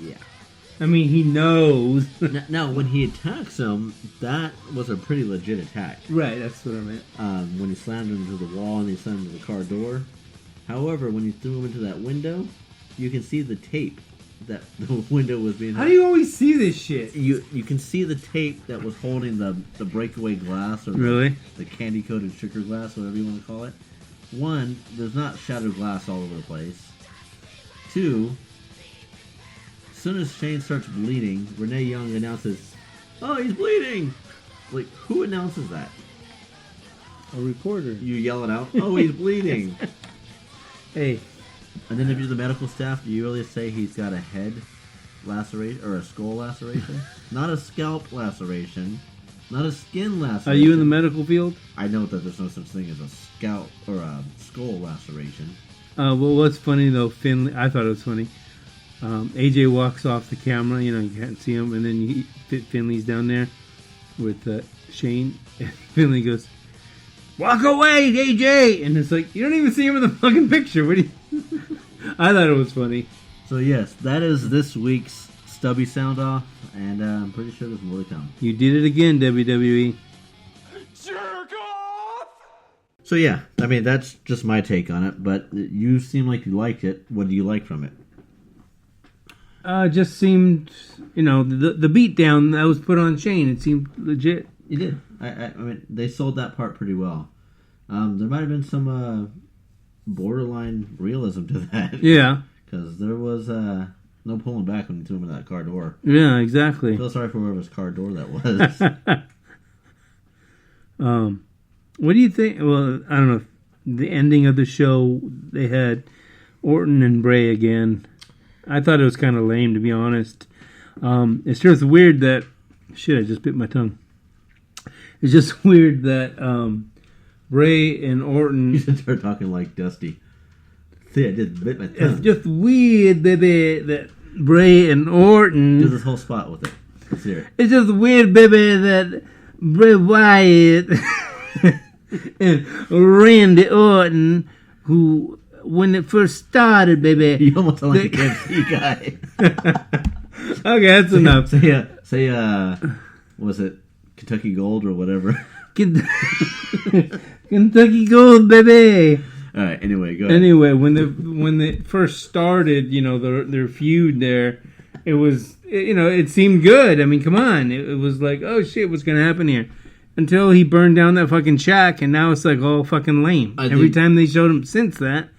Speaker 1: Yeah.
Speaker 2: I mean, he knows.
Speaker 1: Now, when he attacks him, that was a pretty legit attack.
Speaker 2: Right, that's what I meant.
Speaker 1: When he slammed him into the wall and he slammed him into the car door. However, when you threw him into that window, you can see the tape that the window was being.
Speaker 2: How do you always see this shit?
Speaker 1: You can see the tape that was holding the breakaway glass or the candy coated sugar glass, whatever you want to call it. One, there's not shattered glass all over the place. Two, as soon as Shane starts bleeding, Renee Young announces, "Oh, he's bleeding!" Like, who announces that?
Speaker 2: A reporter.
Speaker 1: You yell it out. "Oh, he's bleeding!"
Speaker 2: Hey.
Speaker 1: And then if you're the medical staff, do you really say he's got a head laceration or a skull laceration? Not a scalp laceration, not a skin laceration.
Speaker 2: Are you in the medical field?
Speaker 1: I know that there's no such thing as a scalp or a skull laceration.
Speaker 2: Well, what's funny though, Finley, I thought it was funny. AJ walks off the camera, you know, you can't see him, and then Finley's down there with Shane, and Finley goes, "Walk away, AJ!" And it's like, you don't even see him in the fucking picture. What do you... I thought it was funny.
Speaker 1: So yes, that is this week's stubby sound off, and I'm pretty sure there's more to come.
Speaker 2: You did it again, WWE.
Speaker 5: Jerk off!
Speaker 1: So yeah, I mean, that's just my take on it, but you seem like you liked it. What do you like from it?
Speaker 2: Just seemed, you know, the beatdown that was put on Shane, it seemed legit.
Speaker 1: You did. I mean, they sold that part pretty well. There might have been some borderline realism to that.
Speaker 2: Yeah.
Speaker 1: Because there was no pulling back when you threw him in that car door.
Speaker 2: Yeah, exactly.
Speaker 1: I feel sorry for whoever's car door that was.
Speaker 2: What do you think? Well, I don't know. The ending of the show, they had Orton and Bray again. I thought it was kind of lame, to be honest. It's just weird that... Shit, I just bit my tongue. It's just weird that Bray and Orton...
Speaker 1: You should start talking like Dusty. See, I just bit my tongue.
Speaker 2: It's just weird, baby, that Bray and Orton...
Speaker 1: Do this whole spot with it. Let's hear it.
Speaker 2: It's just weird, baby, that Bray Wyatt and Randy Orton, who, when it first started, baby...
Speaker 1: You almost sound like a KFC guy.
Speaker 2: Okay, that's enough.
Speaker 1: Say, was it Kentucky Gold or whatever?
Speaker 2: Kentucky Gold, baby.
Speaker 1: All right. Anyway, go ahead.
Speaker 2: Anyway, when they first started, you know, their feud there, it was, you know, it seemed good. I mean, come on, it was like, oh shit, what's gonna happen here? Until he burned down that fucking shack, and now it's like all fucking lame. Every time they showed him since that,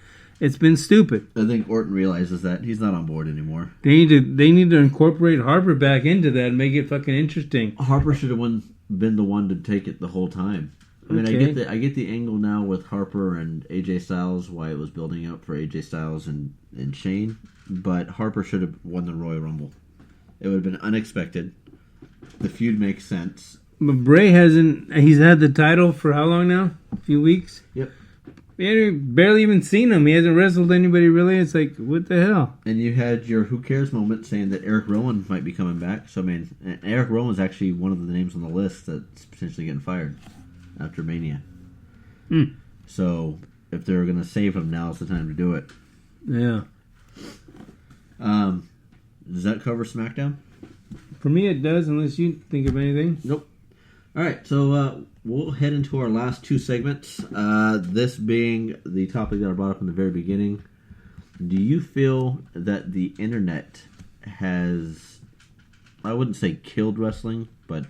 Speaker 2: it's been stupid.
Speaker 1: I think Orton realizes that he's not on board anymore.
Speaker 2: They need to incorporate Harper back into that and make it fucking interesting.
Speaker 1: Harper should have been the one to take it the whole time. I mean,
Speaker 2: Okay.
Speaker 1: I get the angle now with Harper and AJ Styles, why it was building up for AJ Styles and Shane, but Harper should have won the Royal Rumble. It would have been unexpected. The feud makes sense.
Speaker 2: But Bray he's had the title for how long now? A few weeks?
Speaker 1: Yep.
Speaker 2: We haven't barely even seen him. He hasn't wrestled anybody really. It's like, what the hell?
Speaker 1: And you had your who cares moment saying that Eric Rowan might be coming back. So, I mean, Eric Rowan's actually one of the names on the list that's potentially getting fired after Mania. So, if they're going to save him, now's the time to do it.
Speaker 2: Yeah.
Speaker 1: Does that cover SmackDown?
Speaker 2: For me, it does, unless you think of anything.
Speaker 1: Nope. All right, so we'll head into our last two segments. This being the topic that I brought up in the very beginning. Do you feel that the internet has, I wouldn't say killed wrestling, but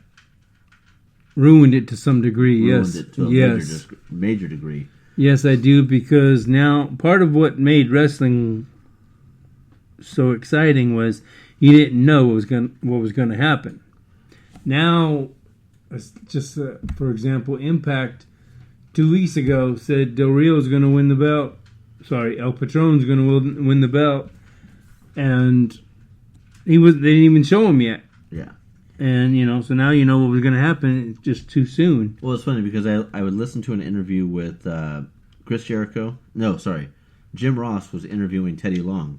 Speaker 2: ruined it to some degree?
Speaker 1: ruined
Speaker 2: Yes.
Speaker 1: it to a
Speaker 2: Yes.
Speaker 1: major degree?
Speaker 2: Yes, I do, because now part of what made wrestling so exciting was you didn't know what was going to happen. Now, just for example, Impact 2 weeks ago said Del Rio's going to win the belt. Sorry, El Patron's going to win the belt, and they didn't even show him yet.
Speaker 1: Yeah.
Speaker 2: And so now you know what was going to happen. It's just too soon.
Speaker 1: Well, it's funny because I would listen to an interview with Chris Jericho. No, sorry. Jim Ross was interviewing Teddy Long.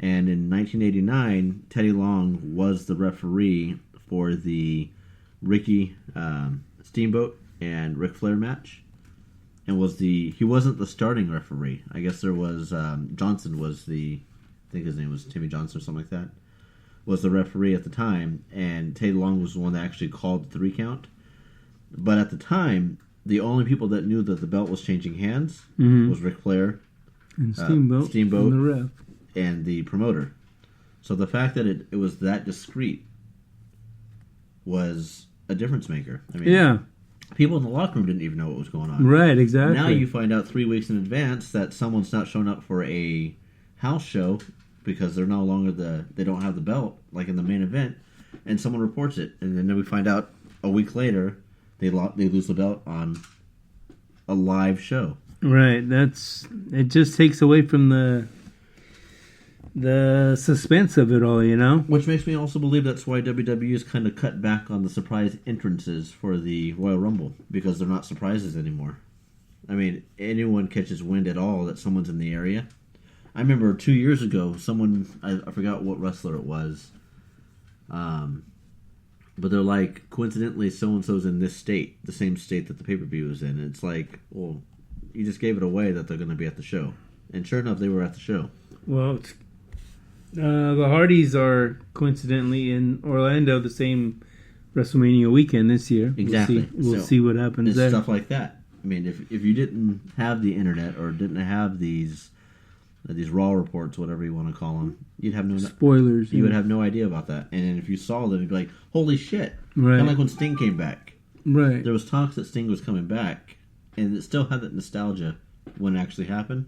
Speaker 1: And in 1989, Teddy Long was the referee for the Ricky Steamboat and Ric Flair match. And he wasn't the starting referee. I guess there was, Johnson was I think his name was Timmy Johnson or something like that, was the referee at the time. And Teddy Long was the one that actually called the 3 count. But at the time, the only people that knew that the belt was changing hands was Ric Flair,
Speaker 2: And Steamboat, and the ref,
Speaker 1: and the promoter. So the fact that it was that discreet was a difference maker. I mean,
Speaker 2: yeah,
Speaker 1: people in the locker room didn't even know what was going on.
Speaker 2: right, exactly.
Speaker 1: Now you find out 3 weeks in advance that someone's not showing up for a house show because they're no longer they don't have the belt, like in the main event, and someone reports it, and then we find out a week later they lose the belt on a live show.
Speaker 2: Right, it just takes away from the suspense of it all,
Speaker 1: Which makes me also believe that's why WWE has kind of cut back on the surprise entrances for the Royal Rumble, because they're not surprises anymore. I mean, anyone catches wind at all that someone's in the area. I remember 2 years ago, I forgot what wrestler it was, but they're like, coincidentally, so-and-so's in this state, the same state that the pay-per-view is in. And it's like, well, you just gave it away that they're going to be at the show. And sure enough, they were at the show.
Speaker 2: Well, the Hardys are coincidentally in Orlando the same WrestleMania weekend this year.
Speaker 1: Exactly.
Speaker 2: We'll see what happens there.
Speaker 1: Stuff like that. I mean, if you didn't have the internet or didn't have these Raw reports, whatever you want to call them, you'd have no
Speaker 2: spoilers.
Speaker 1: You would have no idea about that. And then if you saw them, you'd be like, "Holy shit!"
Speaker 2: Right.
Speaker 1: Kind of like when Sting came back.
Speaker 2: Right.
Speaker 1: There was talks that Sting was coming back, and it still had that nostalgia when it actually happened.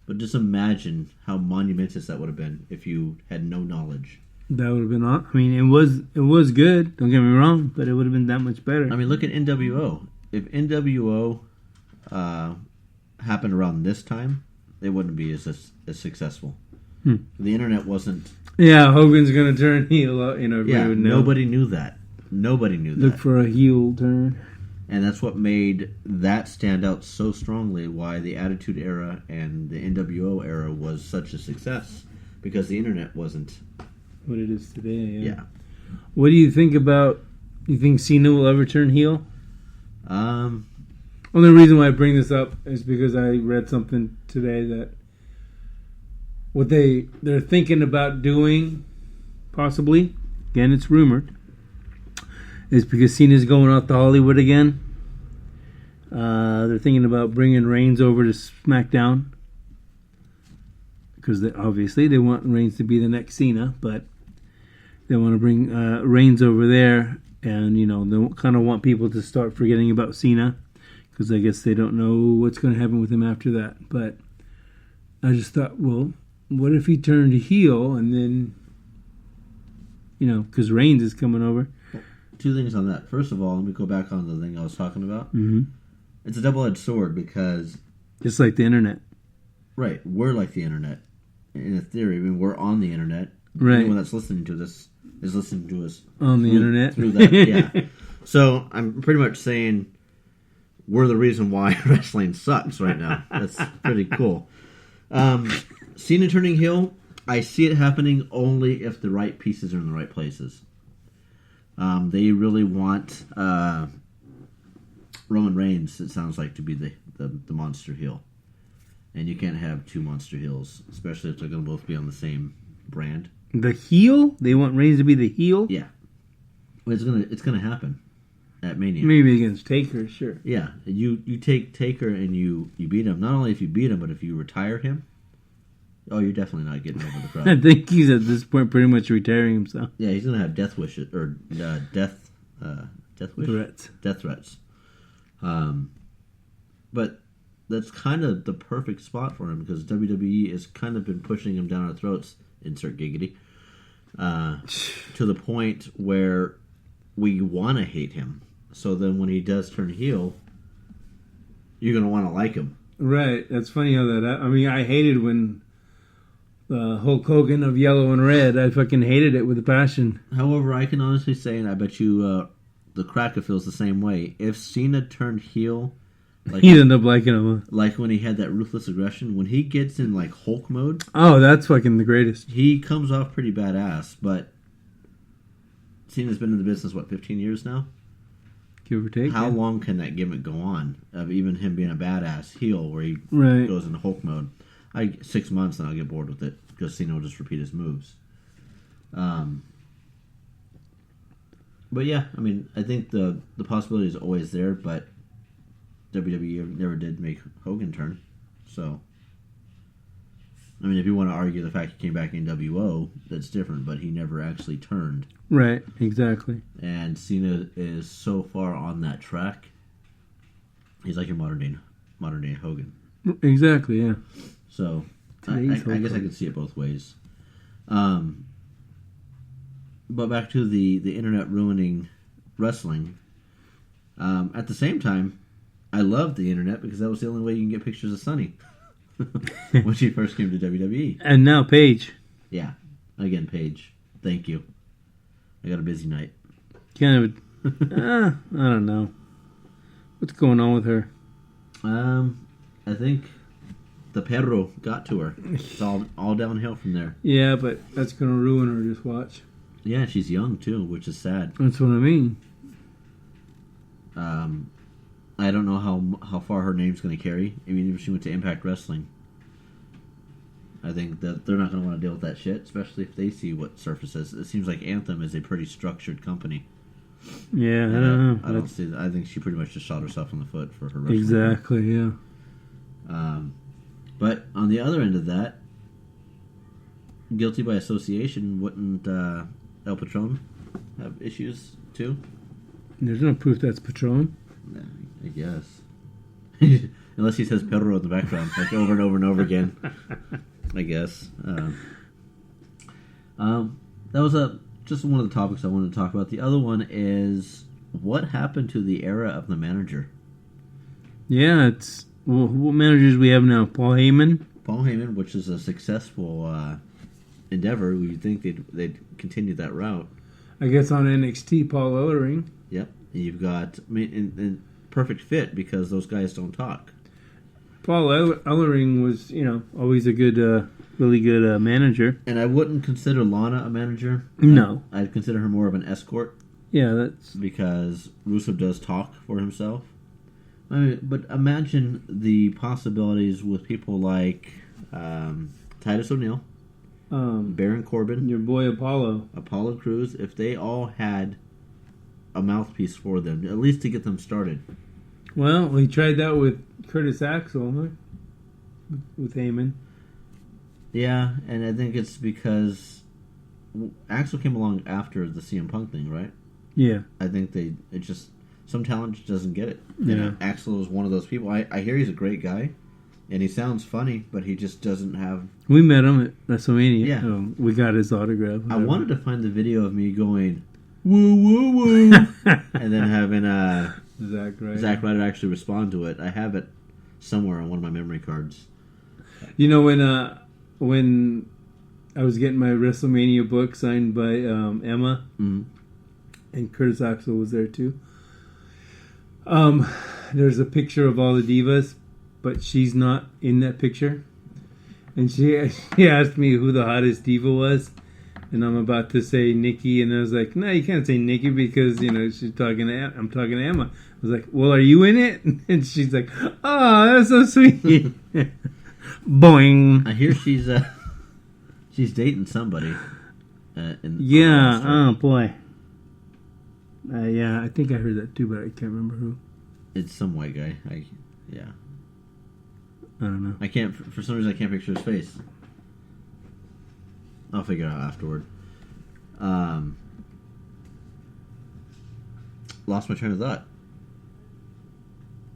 Speaker 1: But just imagine how monumentous that would have been if you had no knowledge.
Speaker 2: That would have been. I mean, it was good. Don't get me wrong, but it would have been that much better.
Speaker 1: I mean, look at NWO. If NWO happened around this time, they wouldn't be as successful. The internet wasn't.
Speaker 2: Yeah, Hogan's gonna turn heel.
Speaker 1: Yeah, nobody knew that. Nobody knew that.
Speaker 2: Look for a heel turn.
Speaker 1: And that's what made that stand out so strongly, why the Attitude Era and the NWO era was such a success, because the internet wasn't
Speaker 2: what it is today.
Speaker 1: Yeah.
Speaker 2: What do you think about? You think Cena will ever turn heel? Only reason why I bring this up is because I read something today that what they're thinking about doing, possibly, again it's rumored, is because Cena's going out to Hollywood again. They're thinking about bringing Reigns over to SmackDown because obviously they want Reigns to be the next Cena, but they want to bring Reigns over there, and they kind of want people to start forgetting about Cena because I guess they don't know what's going to happen with him after that. But I just thought, well, what if he turned heel and then, because Reigns is coming over.
Speaker 1: Two things on that. First of all, let me go back on the thing I was talking about.
Speaker 2: Mm-hmm.
Speaker 1: It's a double-edged sword because...
Speaker 2: Just like the internet.
Speaker 1: Right. We're like the internet. In a theory, I mean, we're on the internet.
Speaker 2: Right.
Speaker 1: Anyone that's listening to this is listening to us...
Speaker 2: On the internet.
Speaker 1: Through that, yeah. So, I'm pretty much saying we're the reason why wrestling sucks right now. That's pretty cool. Cena turning heel, I see it happening only if the right pieces are in the right places. They really want Roman Reigns, it sounds like, to be the monster heel. And you can't have two monster heels, especially if they're going to both be on the same brand.
Speaker 2: The heel? They want Reigns to be the heel?
Speaker 1: Yeah. Well, it's gonna happen at Mania.
Speaker 2: Maybe against Taker, sure.
Speaker 1: Yeah, you take Taker and you beat him. Not only if you beat him, but if you retire him, you're definitely not getting over the crowd.
Speaker 2: I think he's at this point pretty much retiring himself.
Speaker 1: Yeah, he's gonna have death wishes or death
Speaker 2: Threats.
Speaker 1: Death threats. But that's kind of the perfect spot for him because WWE has kind of been pushing him down our throats. Insert giggity. To the point where we want to hate him. So then when he does turn heel, you're going to want to like him.
Speaker 2: Right. That's funny how that... I mean, I hated when Hulk Hogan of yellow and red, I fucking hated it with a passion.
Speaker 1: However, I can honestly say, and I bet you the Cracker feels the same way, if Cena turned heel... Like,
Speaker 2: he'd end up liking him.
Speaker 1: Like when he had that ruthless aggression, when he gets in like Hulk mode...
Speaker 2: Oh, that's fucking the greatest.
Speaker 1: He comes off pretty badass, but Cena's been in the business, 15 years now?
Speaker 2: Give or take.
Speaker 1: How long can that gimmick go on of even him being a badass heel where he goes into Hulk mode? 6 months and I'll get bored with it because Cena will just repeat his moves. But yeah, I mean, I think the possibility is always there, but WWE never did make Hogan turn. So, I mean, if you want to argue the fact he came back in WO, that's different, but he never actually turned.
Speaker 2: Right, exactly.
Speaker 1: And Cena is so far on that track. He's like your modern day Hogan.
Speaker 2: Exactly, yeah.
Speaker 1: So, I guess I could see it both ways. But back to the internet ruining wrestling. At the same time, I loved the internet because that was the only way you can get pictures of Sunny when she first came to WWE.
Speaker 2: And now Paige.
Speaker 1: Yeah. Again, Paige. Thank you. I got a busy night.
Speaker 2: Kind of, I don't know. What's going on with her?
Speaker 1: I think the perro got to her. It's all downhill from there.
Speaker 2: Yeah, but that's going to ruin her, just watch.
Speaker 1: Yeah, she's young too, which is sad.
Speaker 2: That's what I mean.
Speaker 1: I don't know how far her name's going to carry. I mean, if she went to Impact Wrestling, I think that they're not going to want to deal with that shit, especially if they see what Surface says. It seems like Anthem is a pretty structured company.
Speaker 2: Yeah, I don't know.
Speaker 1: I don't see that. I think she pretty much just shot herself in the foot for her wrestling.
Speaker 2: Exactly, yeah.
Speaker 1: But on the other end of that, guilty by association, wouldn't El Patron have issues too?
Speaker 2: There's no proof that's Patron.
Speaker 1: I guess. Unless he says perro in the background, like over and over and over again. I guess. That was just one of the topics I wanted to talk about. The other one is what happened to the era of the manager?
Speaker 2: Yeah, it's... Well, what managers we have now? Paul Heyman?
Speaker 1: Paul Heyman, which is a successful endeavor. You'd think they'd continue that route.
Speaker 2: I guess on NXT, Paul Ellering.
Speaker 1: Yep. And you've got... I mean, in perfect fit because those guys don't talk.
Speaker 2: Paul Ellering was, always a good, really good manager.
Speaker 1: And I wouldn't consider Lana a manager.
Speaker 2: No.
Speaker 1: I'd consider her more of an escort.
Speaker 2: Yeah, that's...
Speaker 1: Because Rusev does talk for himself. I mean, but imagine the possibilities with people like Titus O'Neil, Baron Corbin,
Speaker 2: your boy Apollo
Speaker 1: Crews, if they all had a mouthpiece for them, at least to get them started.
Speaker 2: Well, we tried that with Curtis Axel, huh? With Heyman.
Speaker 1: Yeah, and I think it's because Axel came along after the CM Punk thing, right?
Speaker 2: Yeah.
Speaker 1: I think some talent just doesn't get it.
Speaker 2: Yeah.
Speaker 1: And Axel is one of those people. I hear he's a great guy, and he sounds funny, but he just doesn't have... We
Speaker 2: met him at WrestleMania.
Speaker 1: Yeah.
Speaker 2: We got his autograph.
Speaker 1: I wanted to find the video of me going, woo, woo, woo, and then having Zack Ryder actually respond to it. I have it somewhere on one of my memory cards.
Speaker 2: When I was getting my WrestleMania book signed by Emma, and Curtis Axel was there too, there's a picture of all the divas, but she's not in that picture. And she asked me who the hottest diva was, and I'm about to say Nikki, and I was like, no, you can't say Nikki because I'm talking to Emma. I was like, well, are you in it? And she's like, oh, that's so sweet. Boing.
Speaker 1: I hear she's dating somebody. On the
Speaker 2: Yeah.
Speaker 1: roster.
Speaker 2: Oh boy. Yeah, I think I heard that too, but I can't remember who.
Speaker 1: It's some white guy.
Speaker 2: I don't know.
Speaker 1: I can't. For some reason, I can't picture his face. I'll figure it out afterward. Lost my train of thought.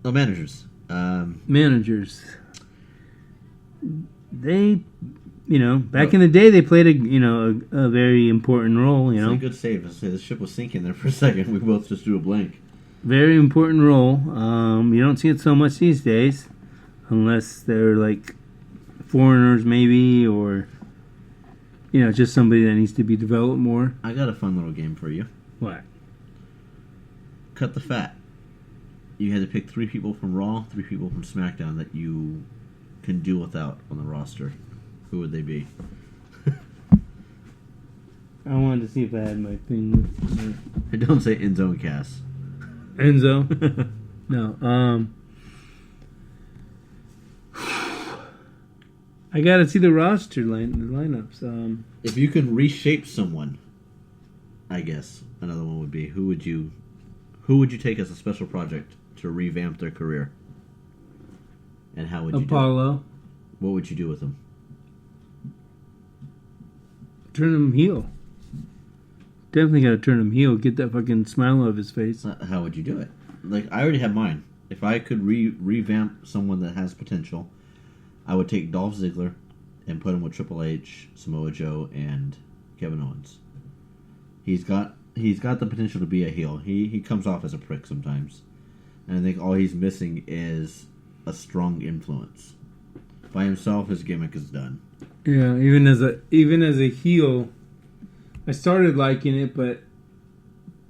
Speaker 1: Oh, managers.
Speaker 2: Managers. They, back in the day, they played a very important role.
Speaker 1: It's a good save. I say the ship was sinking there for a second. We both just drew a blank.
Speaker 2: Very important role. You don't see it so much these days, unless they're like foreigners, maybe, or just somebody that needs to be developed more.
Speaker 1: I got a fun little game for you.
Speaker 2: What?
Speaker 1: Cut the fat. You had to pick 3 people from Raw, 3 people from SmackDown that you can do without on the roster. Who would they be?
Speaker 2: I wanted to see if I had my thing with
Speaker 1: I don't say Enzo and Cass.
Speaker 2: Enzo. No. I gotta see the roster the lineups.
Speaker 1: If you could reshape someone, I guess another one would be who would you take as a special project to revamp their career? And how would you do
Speaker 2: Apollo.
Speaker 1: it? What would you do with them?
Speaker 2: Turn him heel. Definitely gotta turn him heel. Get that fucking smile off his face.
Speaker 1: How would you do it? Like, I already have mine. If I could revamp someone that has potential, I would take Dolph Ziggler and put him with Triple H, Samoa Joe, and Kevin Owens. He's got the potential to be a heel. He comes off as a prick sometimes, and I think all he's missing is a strong influence. By himself, his gimmick is done.
Speaker 2: Yeah, even as a heel, I started liking it, but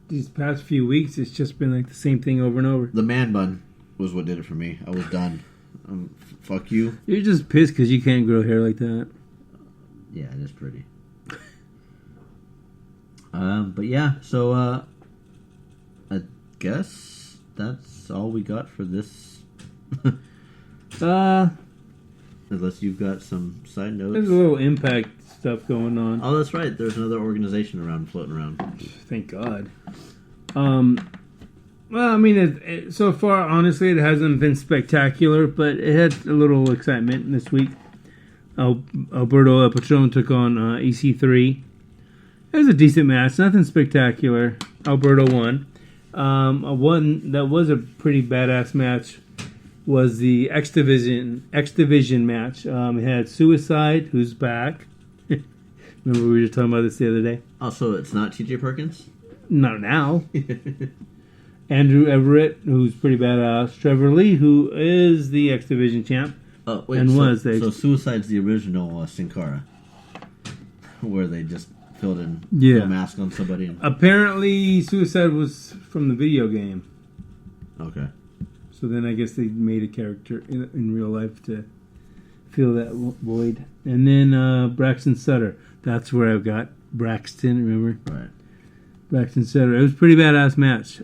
Speaker 2: these past few weeks, it's just been like the same thing over and over.
Speaker 1: The man bun was what did it for me. I was done. Fuck you.
Speaker 2: You're just pissed because you can't grow hair like that.
Speaker 1: Yeah, it is pretty. But yeah, so I guess that's all we got for this. Unless you've got some side notes.
Speaker 2: There's a little Impact stuff going on.
Speaker 1: Oh, that's right. There's another organization floating around.
Speaker 2: Thank God. Well, I mean, so far, honestly, it hasn't been spectacular, but it had a little excitement this week. Alberto Epithode took on EC3. It was a decent match, nothing spectacular. Alberto won. One that was a pretty badass match was the X Division match. It had Suicide, who's back. Remember we were just talking about this the other day?
Speaker 1: Oh, so it's not TJ Perkins?
Speaker 2: Not now. Andrew Everett, who's pretty badass. Trevor Lee, who is the X Division champ.
Speaker 1: Oh, wait,
Speaker 2: and
Speaker 1: so Suicide's the original Sin Cara, where they just filled in a mask on somebody. And...
Speaker 2: Apparently, Suicide was from the video game.
Speaker 1: Okay.
Speaker 2: So then I guess they made a character in real life to fill that void. And then Braxton Sutter. That's where I've got Braxton, remember?
Speaker 1: Right.
Speaker 2: Braxton Sutter. It was a pretty badass match.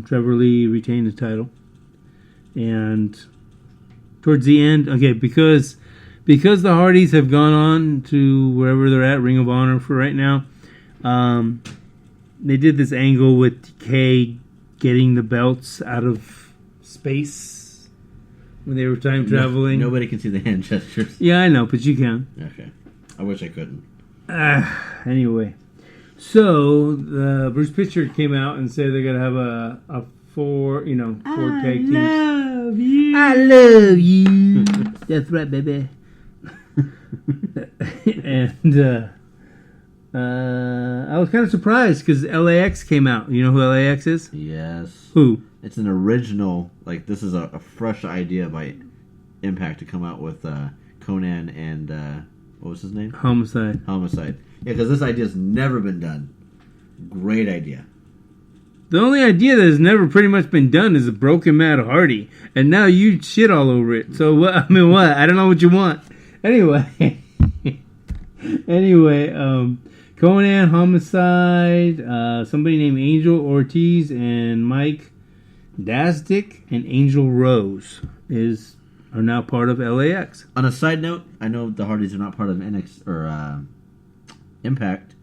Speaker 2: Trevor Lee retained the title. And towards the end, okay, because the Hardys have gone on to wherever they're at, Ring of Honor for right now, they did this angle with Decay getting the belts out of space when they were time traveling.
Speaker 1: Nobody can see the hand gestures.
Speaker 2: Yeah, I know, but you can.
Speaker 1: Okay. I wish I couldn't.
Speaker 2: Anyway. So, Bruce Pritchard came out and said they're going to have four tag teams. I love you. That's right, baby. And I was kind of surprised because LAX came out. You know who LAX is?
Speaker 1: Yes.
Speaker 2: Who?
Speaker 1: It's an original, this is a fresh idea by Impact to come out with Conan and, what was his name?
Speaker 2: Homicide.
Speaker 1: Yeah, because this idea's never been done. Great idea.
Speaker 2: The only idea that has never pretty much been done is a broken Matt Hardy, and now you shit all over it. So what? I mean, what? I don't know what you want. Anyway, Conan, Homicide, somebody named Angel Ortiz, and Mike Dasdick and Angel Rose are now part of LAX.
Speaker 1: On a side note, I know the Hardys are not part of NXT or Impact,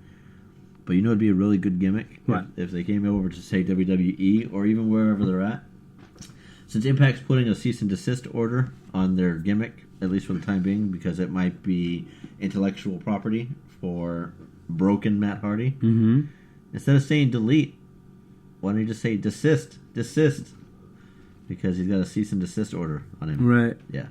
Speaker 1: But you know it'd be a really good gimmick?
Speaker 2: What?
Speaker 1: If they came over to, say, WWE or even wherever they're at. Since Impact's putting a cease and desist order on their gimmick, at least for the time being, because it might be intellectual property for broken Matt Hardy.
Speaker 2: Mm-hmm.
Speaker 1: Instead of saying delete, why don't you just say desist? Because he's got a cease and desist order on him.
Speaker 2: Right.
Speaker 1: Yeah.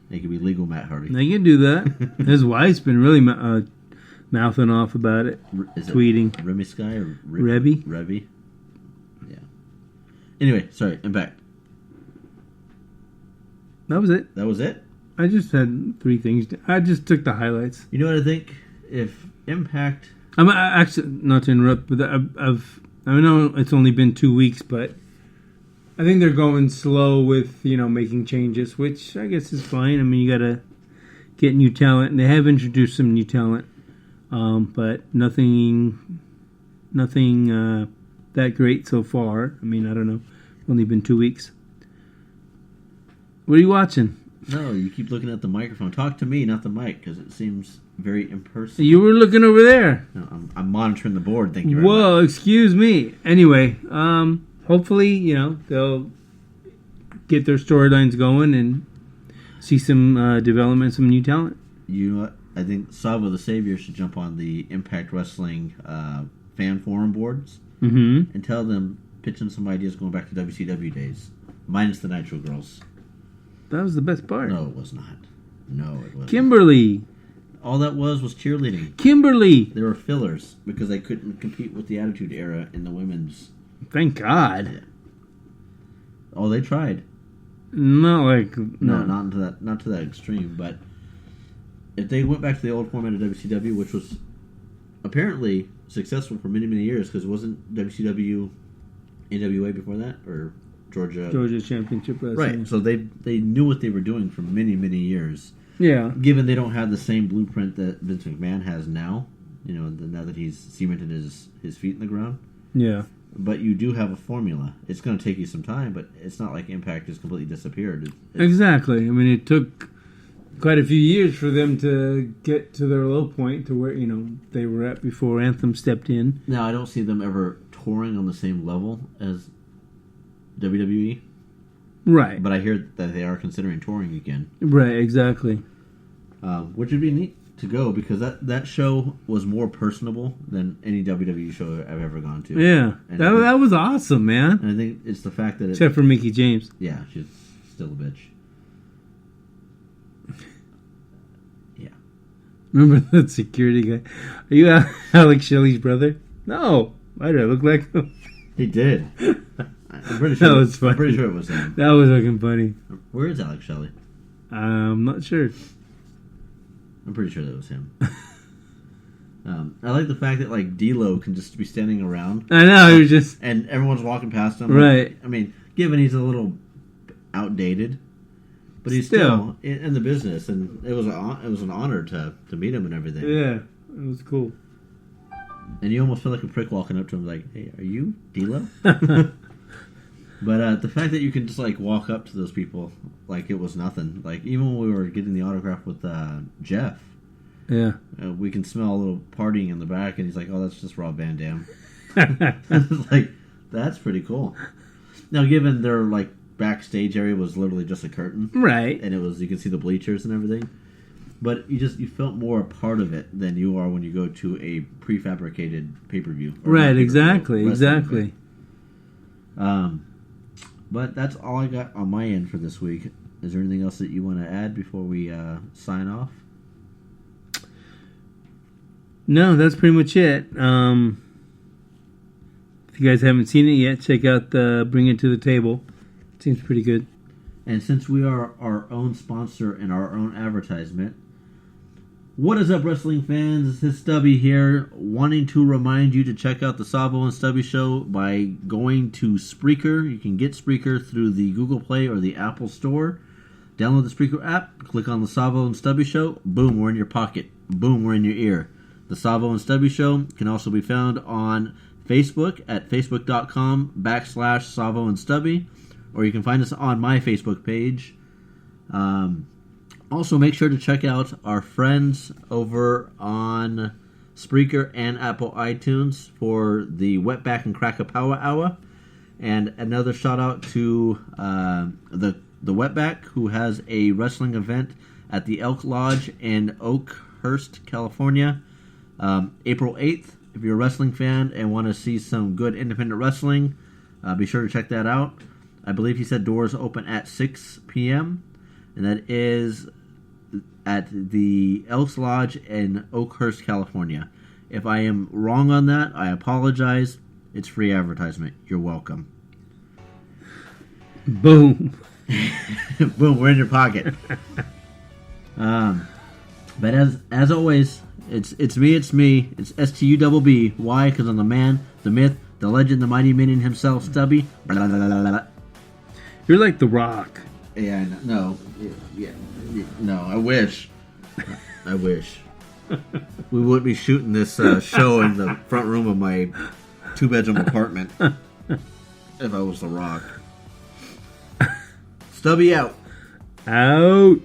Speaker 1: It could be legal Matt Hardy.
Speaker 2: They can do that. His wife's been really mouthing off about it.
Speaker 1: Is
Speaker 2: tweeting.
Speaker 1: It Remy Sky or
Speaker 2: Reby?
Speaker 1: Reby. Yeah. Anyway, sorry, Impact.
Speaker 2: That was it.
Speaker 1: That was it?
Speaker 2: I just had 3 things. I just took the highlights.
Speaker 1: You know what I think? If Impact...
Speaker 2: I'm actually, not to interrupt, but I know it's only been 2 weeks, but I think they're going slow with, making changes, which I guess is fine. I mean, you got to get new talent, and they have introduced some new talent, but nothing that great so far. I mean, I don't know. Only been 2 weeks. What are you watching?
Speaker 1: No, you keep looking at the microphone. Talk to me, not the mic, because it seems very impersonal.
Speaker 2: You were looking over there.
Speaker 1: No, I'm monitoring the board. Thank you very
Speaker 2: Whoa,
Speaker 1: much.
Speaker 2: excuse me. Anyway, hopefully, they'll get their storylines going and see some development, some new talent.
Speaker 1: You know what? I think Savvo the Savior should jump on the Impact Wrestling fan forum boards and tell them, pitch in some ideas going back to WCW days. Minus the Nitro Girls.
Speaker 2: That was the best part.
Speaker 1: No, it was not. No, it wasn't.
Speaker 2: Kimberly.
Speaker 1: All that was cheerleading.
Speaker 2: Kimberly.
Speaker 1: They were fillers because they couldn't compete with the Attitude Era in the women's.
Speaker 2: Thank God.
Speaker 1: Yeah. Oh, they tried.
Speaker 2: No,
Speaker 1: Not to that extreme. But if they went back to the old format of WCW, which was apparently successful for many, many years, because it wasn't WCW NWA before that, or Georgia
Speaker 2: Championship Wrestling.
Speaker 1: Right. So they knew what they were doing for many, many years.
Speaker 2: Yeah.
Speaker 1: Given they don't have the same blueprint that Vince McMahon has now, now that he's cemented his feet in the ground.
Speaker 2: Yeah.
Speaker 1: But you do have a formula. It's going to take you some time, but it's not like Impact has completely disappeared.
Speaker 2: Exactly. I mean, it took quite a few years for them to get to their low point to where, they were at before Anthem stepped in.
Speaker 1: Now, I don't see them ever touring on the same level as WWE.
Speaker 2: Right.
Speaker 1: But I hear that they are considering touring again.
Speaker 2: Right, exactly.
Speaker 1: Which would be neat to go, because that show was more personable than any WWE show I've ever gone to.
Speaker 2: Yeah. That was awesome, man.
Speaker 1: And I think it's the fact that
Speaker 2: except for Mickie James.
Speaker 1: Yeah, she's still a bitch. Yeah.
Speaker 2: Remember that security guy? Are you Alex Shelley's brother? No. Why did I look like him?
Speaker 1: He did. I'm pretty sure.
Speaker 2: That was funny.
Speaker 1: I'm pretty sure it was him.
Speaker 2: That was looking funny.
Speaker 1: Where is Alex Shelley?
Speaker 2: I'm not sure.
Speaker 1: I'm pretty sure that was him. I like the fact that D'Lo can just be standing around.
Speaker 2: I know, he was just,
Speaker 1: and everyone's walking past him.
Speaker 2: Right.
Speaker 1: I mean, given he's a little outdated, but he's still in the business, and it was an honor to meet him and everything.
Speaker 2: Yeah, it was cool.
Speaker 1: And you almost feel like a prick walking up to him, like, "Hey, are you D'Lo?" But the fact that you can just walk up to those people like it was nothing. Like, even when we were getting the autograph with Jeff,
Speaker 2: yeah,
Speaker 1: we can smell a little partying in the back, and he's like, "Oh, that's just Rob Van Dam." That's pretty cool. Now, given their backstage area was literally just a curtain,
Speaker 2: right,
Speaker 1: and you can see the bleachers and everything, but you felt more a part of it than you are when you go to a prefabricated pay-per-view.
Speaker 2: Right, exactly.
Speaker 1: But that's all I got on my end for this week. Is there anything else that you want to add before we sign off?
Speaker 2: No, that's pretty much it. If you guys haven't seen it yet, check out the Bring It to the Table. It seems pretty good.
Speaker 1: And since we are our own sponsor and our own advertisement, what is up, wrestling fans? This is Stubby here, wanting to remind you to check out the Savvo and Stubby Show by going to Spreaker. You can get Spreaker through the Google Play or the Apple Store. Download the Spreaker app, click on the Savvo and Stubby Show, boom, we're in your pocket. Boom, we're in your ear. The Savvo and Stubby Show can also be found on Facebook at facebook.com/Savvo and Stubby, or you can find us on my Facebook page. Also, make sure to check out our friends over on Spreaker, and Apple iTunes for the Wetback and Krakatoa Hour. And another shout out to the Wetback, who has a wrestling event at the Elk Lodge in Oakhurst, California, April 8th. If you're a wrestling fan and want to see some good independent wrestling, be sure to check that out. I believe he said doors open at 6 p.m. and that is at the Elks Lodge in Oakhurst, California. If I am wrong on that, I apologize. It's free advertisement. You're welcome.
Speaker 2: Boom.
Speaker 1: Boom, we're in your pocket. But as always, it's me. It's STUBB. Why? Because I'm the man, the myth, the legend, the mighty minion himself, Stubby. Blah, blah, blah, blah.
Speaker 2: You're like The Rock.
Speaker 1: Yeah, no. Yeah, no, I wish. I wish. We wouldn't be shooting this show in the front room of my 2-bedroom apartment if I was The Rock. Stubby out.
Speaker 2: Out.